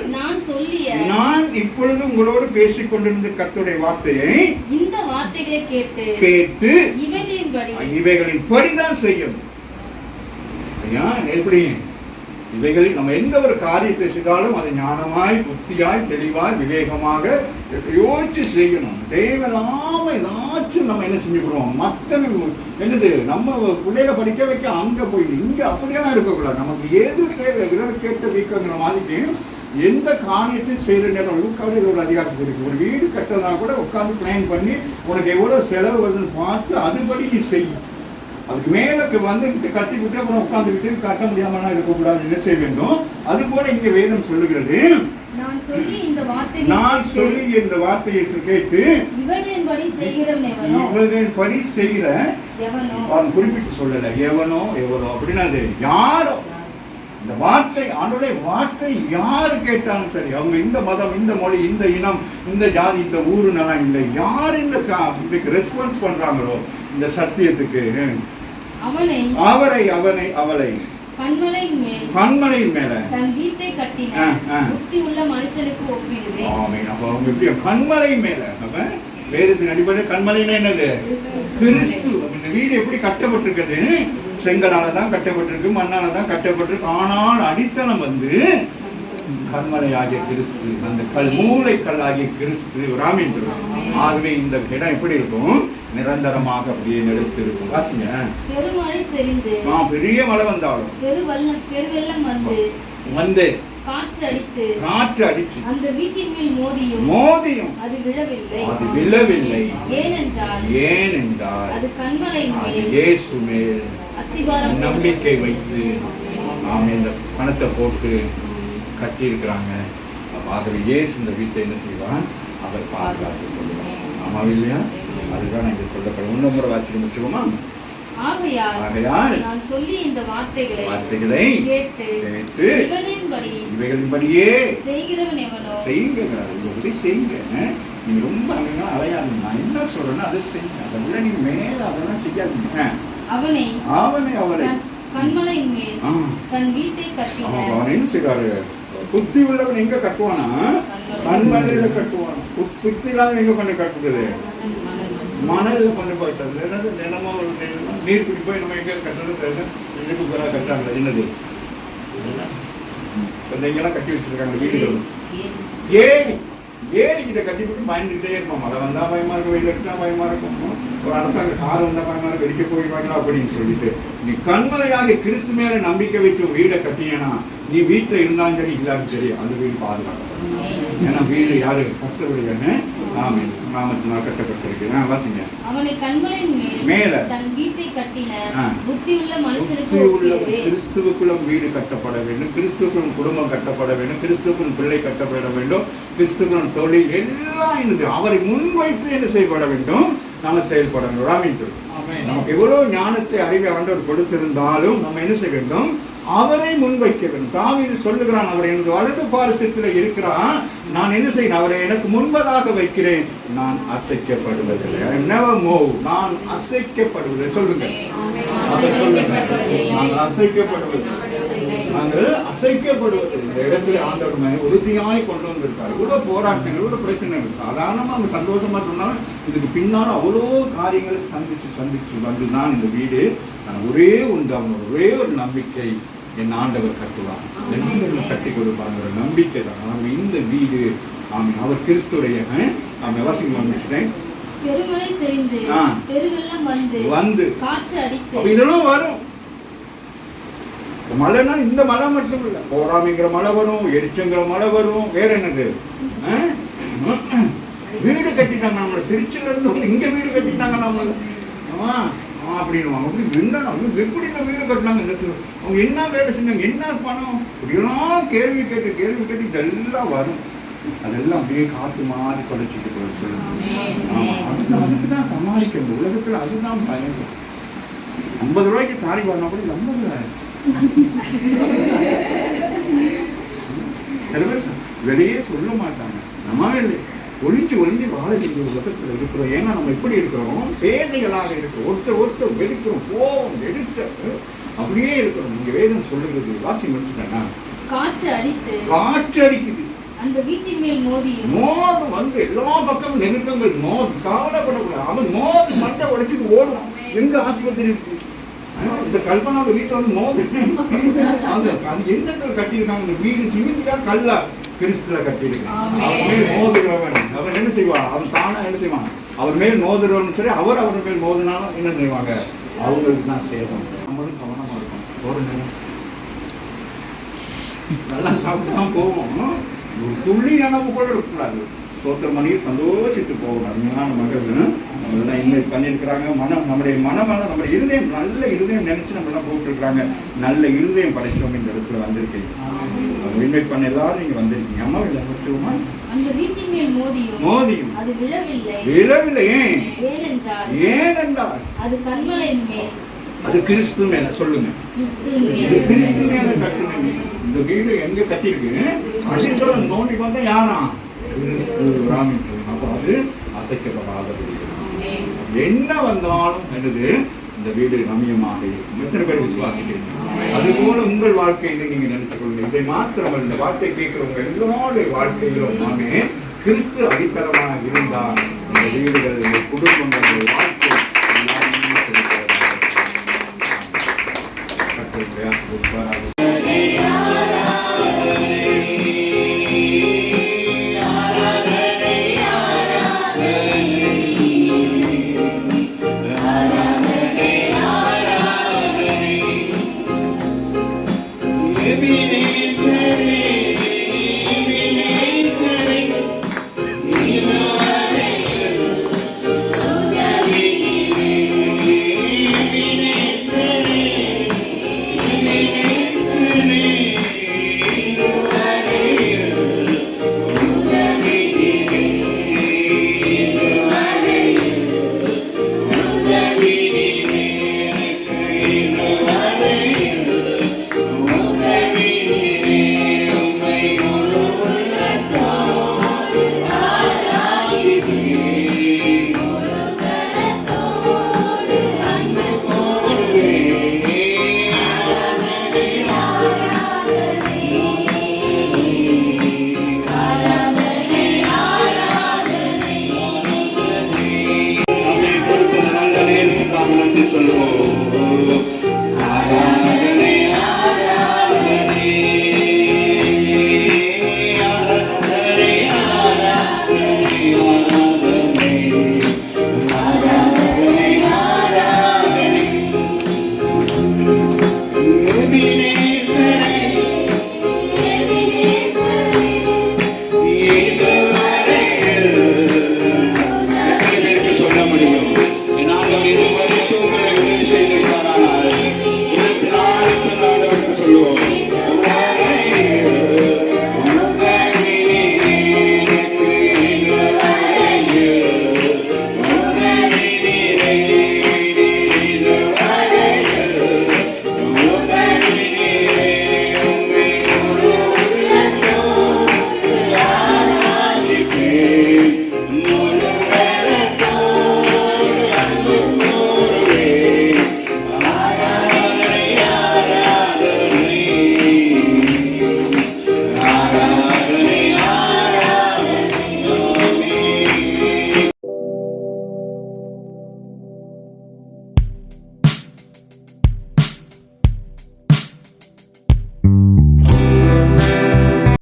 நான் இப்பொழுது உங்களோடு பேசிக் கொண்டிருந்த கர்த்தருடைய வார்த்தையை இந்த வார்த்தைகளை கேட்டு இவைகளின் படிதான் செய்யும். எப்படி இவைகளில் நம்ம எந்த ஒரு காரியத்தை செய்தாலும் அதை ஞானமாய், புத்தியாய், தெளிவாய், விவேகமாக யோசிச்சு செய்யணும். தேவனாம ஏதாச்சும் நம்ம என்ன செஞ்சுக்கிறோம், மற்ற என்னது நம்ம பிள்ளைகளை படிக்க வைக்க அங்கே போய் இங்கே அப்படியெல்லாம் இருக்கக்கூடாது. நமக்கு எது தேவை, விரல் கேட்ட வீக்கங்கிற மாதிரி எந்த காரியத்தை செய்கிற நேரம் லூக்காவில் ஒரு அதிகாரத்தில் இருக்கு. ஒரு வீடு கட்டுறதா கூட உட்காந்து பிளான் பண்ணி உனக்கு எவ்வளோ செலவு வருதுன்னு பார்த்து அதுபடி நீ செய்யும். அதுக்கு மேலுக்கு வந்து கட்டிக்கிட்டு அப்புறம் உட்காந்துக்கிட்டு கட்ட முடியாமலாம் இருக்கக்கூடாது, என்ன செய்ய வேண்டும். அது போல இங்க வேதம் சொல்லுகிறது, நான் சொல்லி இந்த வார்த்தையை கேட்டு இவர்களின் படி செய்கிற, அவன் குறிப்பிட்டு சொல்லல எவனோ அப்படின்னா அது யாரோ. இந்த வார்த்தை, ஆண்டவருடைய வார்த்தை யாரு கேட்டாலும் சரி, அவங்க இந்த மதம், இந்த மொழி, இந்த இனம், இந்த ஜாதி, இந்த ஊருன்னெல்லாம் இல்லை. யார் இதுக்கு ரெஸ்பான்ஸ் பண்றாங்களோ இந்த சத்தியத்துக்கு, அவளை கண்மலையின் மேல தன் வீட்டை கட்டின புத்தி உள்ள மனுஷனுக்கு ஒப்பிடுவேன். ஆமென். அப்ப அவங்க எப்படி கண்மலை மேல, அப்ப வேதத்தின் அடிப்படையில் கண்மலைன்னா என்னது, கிறிஸ்து. இந்த வீடு எப்படி கட்டப்பட்டிருக்குது, செங்கலால தான் கட்டப்பட்டிருக்கு, மண்ணால தான் கட்டப்பட்டிருக்கு. ஆனால் அடித்தளம் வந்து கண்மலையாகிய கிறிஸ்து, அந்த மூளை கல்லாகிய கிறிஸ்து ராமின். ஆகவே இந்த இடம் எப்படி இருக்கும்? நிரந்தரமாக அப்படியே நிலைத்து இருக்கும். வாசிங்க. பெருமழை செறிந்து பெரிய மழை வந்தாலும் பெருவெள்ளம் வந்து காற்று அடித்து அந்த வீட்டின் மேல் மோதியும் அது விழவில்லை. ஏனென்றால் அது கண்மலையின் மேல் இயேசு மேல் நம்பிக்கை வைத்து இந்த பணத்தை போட்டு கட்டி இருக்கிறாங்க. ஆகவே இயேசு இந்த வீட்டை என்ன செய்வான்? அவர் பாதுகாத்துக் கொள்வார். ஆமா இல்லையா? அதுதான் இங்க சொல்லப்படும். இன்னொரு வார்த்தை முடிச்சுவோமா? ஆகையால் நான் சொல்லி இந்த வார்த்தைகளை கேட்டு இவைகளின்படியே செய்கிறவன் எவனோ செய்யுங்க. நீங்க ரொம்ப அங்க அலையாதுங்க. நான் என்ன சொல்றேன்னா அதை செய்யுங்க. அதை விட நீங்க மேல அதெல்லாம் செய்யாதீங்க. அவனை கண்மலையின் மேல் தன் வீட்டை கட்டினார். அவன் என்ன செய்வாரு? புத்தி உள்ளவன் எங்க கட்டுவானா? கண்மலையில கட்டுவான். புத்தி இல்லாத எங்க பண்ணி கட்டுறது? மணல்ல பண்ணி போயிட்டது. என்னது தினமும் நீர் குடி போய் நம்ம எங்க கட்டுறது? இதுக்கு பிறகு கட்டாங்க. என்னது எங்கெல்லாம் கட்டி வச்சிருக்காங்க வீடுகள். ஏரிக்கிட்ட கட்டி போட்டு பயந்துகிட்டே இருப்போம். மழை வந்தா பயமா இருக்கும், வெயில் அடிச்சா பயமா இருக்கும், ஒரு அரசாங்க கார் வந்தா பயமா இருக்கும், வெடிக்க போயிடுவாங்களா அப்படின்னு சொல்லிட்டு நீ கண்மலையாக கிறிஸ்து மேல நம்பிக்கை வைத்து வீடை கட்டினா நீ வீட்டுல இருந்தாலும் சரி இல்லாலும் சரி அந்த வீடு பாதுகாக்கப்படும். ஏன்னா வீடு யாரு? கர்த்தருடைய நாமத்தினால் கட்டப்பட்டிருக்கிறேன். வாசிங்க. அவனை கண்மலையின் மேல தன் வீட்டை கட்டின புத்தியுள்ள மனுஷனுக்கு கிறிஸ்துவுக்குள்ள வீடு கட்டப்பட வேண்டும், கிறிஸ்துவுக்குள் குடும்பம் கட்டப்பட வேண்டும், கிறிஸ்துவுக்குள் பிள்ளை கட்டப்பட வேண்டும், கிறிஸ்துவுக்குள் தொழில் எல்லாம் என்னது அவரை முன்வைத்து என்ன செய்யப்பட வேண்டும்? நாம செயல்பட வேண்டும். நமக்கு எவ்வளவு ஞானத்தை அறிவை ஆண்டவர் கொடுத்திருந்தாலும் நம்ம என்ன செய்ய வேண்டும்? அவரை முன்வைக்க வேண்டும். தாவீது சொல்லுகிறான், அவர் எனது வலது பாரசத்தில் இருக்கிறான், நான் என்ன செய்யணும்? அவரை எனக்கு முன்பதாக வைக்கிறேன், நான் அசைக்கப்படுவதில்லை. நான் அசைக்கப்படுவதில்லை. சொல்லுங்க. அசைக்கப்படுவது இந்த இடத்துல ஆண்டவர் உறுதியாய் கொண்டு வந்திருக்காரு. இவ்வளவு போராட்டங்கள், இவ்வளவு பிரச்சனைகள் சாதாரணமா நம்ம சந்தோஷமா சொன்னாலும் இதுக்கு பின்னால் அவ்வளோ காரியங்களை சந்திச்சு வந்துதான் இந்த வீடு. ஒரே ஒன்று, அவனோட ஒரே ஒரு நம்பிக்கை, என் ஆண்டவர் கட்டுவார், என் ஆண்டவர் கட்டி கொடுப்பாங்கிற நம்பிக்கை தான் இந்த வீடு. அவர் கிறிஸ்துடைய வாசிங்க வந்துட்டேன். பெருமழை செறிந்து பெருவெள்ளம் வந்து காற்று அடித்து இதெல்லாம் வரும். மழைனா இந்த மழை மட்டும் இல்ல, போராமைங்கிற மழை வரும், எரிச்சங்கிற மழை வரும். வேற என்னது? வீடு கட்டிட்டாங்க நம்மள. திருச்சியில இருந்து இங்க வீடு கட்டிட்டாங்க நம்மள அப்படின்னு அப்படி என்னன்னா எப்படி இந்த வீடு கட்டினாங்க, அவங்க என்ன வேலை செஞ்சாங்க, என்ன பணம், இப்படியெல்லாம் கேள்வி கேட்டு இதெல்லாம் வரும். அதெல்லாம் அப்படியே காத்து மாதிரி தொலைச்சிட்டு போய் சொல்லுங்க. அதுக்குதான் சமாளிக்க முடியும் உலகத்துல. அதுதான் பயன். 50 ரூபாய்க்கு சாரி வரணும் கூட 50 ரூபாய். சில பேர் வெளியே சொல்ல மாட்டாங்க. நம்மவே ஒளிஞ்சு வாழ வேண்டிய உலகத்தில் இருக்கிறோம். ஏன்னா நம்ம எப்படி இருக்கிறோம்? பேதைகளாக இருக்கிறோம். ஒருத்தர் வெடிக்கிறோம், கோபம் வெடித்த அப்படியே இருக்கிறோம். நீங்க வேதம் சொல்லுகிறது வாசி முடிச்சுட்டேன்னா காற்று அடிக்குது, அந்த வீட்டின் மேல் மோது வந்து எல்லா பக்கமும் நெருக்கங்கள். கவலைப்படக்கூடாது. அவன் மோது மட்டை உடைச்சிட்டு ஓடுவான். எங்க ஆஸ்பத்திரி இருக்கு? இந்த கல்பனாவோட வீட்டுல வந்து மோது அது எந்த கட்டியிருக்காங்க? இந்த வீடு சிமெண்டியா கல்லா? கிறிஸ்துல கட்டியிருக்கான். அவர் மேல் மோதுகிறவன் அவன் என்ன செய்வான்? அவன் தானா என்ன செய்வான்? அவர் மேல் மோதுகிறவன் சரி, அவர் மேல் மோதினாலும் என்ன செய்வாங்க? அவங்களுக்கு தான் சேதம். நம்மளும் கவனமா இருக்கும். ஒரு நேரம் நல்லா சாப்பிட்டு தான் போவோம். ஒரு துள்ளி நினைவு கூட இருக்கக்கூடாது. சோத்திர மணியில் சந்தோஷித்து போகணும். அருமையான மகள் நம்மளெல்லாம் இன்வைட் பண்ணியிருக்கிறாங்க. நம்முடைய இருதயம், நல்ல இருதயம் நினைச்சு நம்மளாம் போட்டுருக்குறாங்க. நல்ல இருதயம் படைச்சவங்க இந்த இடத்துல வந்திருக்கீங்க. இன்வைட் பண்ண எல்லாரும் நீங்க வந்திருக்கீங்க. அம்மா இல்லை முடிச்சுவோமா? அந்த வீட்டின் மேல் மோதியும் அது விழவில்லை. ஏனென்றால் அது கண்மலையின் மேல், அது கிறிஸ்து மேல. சொல்லுங்க. கிறிஸ்து மேல கட்டுவீங்க. இந்த வீடு எங்க கட்டிருக்கு அப்படின்னு சொல்ல நோண்டி பார்த்தா யாரா? அப்போ அது அசைக்கப்படாத என்ன வந்தாலும் என்னது? இந்த வீடு ரம்யமாக இருக்கும். எத்தனை பேர் விசுவாசிக்கிறீங்க? அதுபோல உங்கள் வாழ்க்கையில நீங்க நினைத்துக் கொள்ளுங்க. இதை மாத்திரமல்ல, இந்த வார்த்தை கேட்கிறவங்க எல்லாருடைய வாழ்க்கையிலும் நாமே கிறிஸ்து அடித்தளமாக இருந்தால் இந்த வீடுகள், இந்த குடும்பங்கள், வாழ்க்கை எல்லாமே எபினேசர்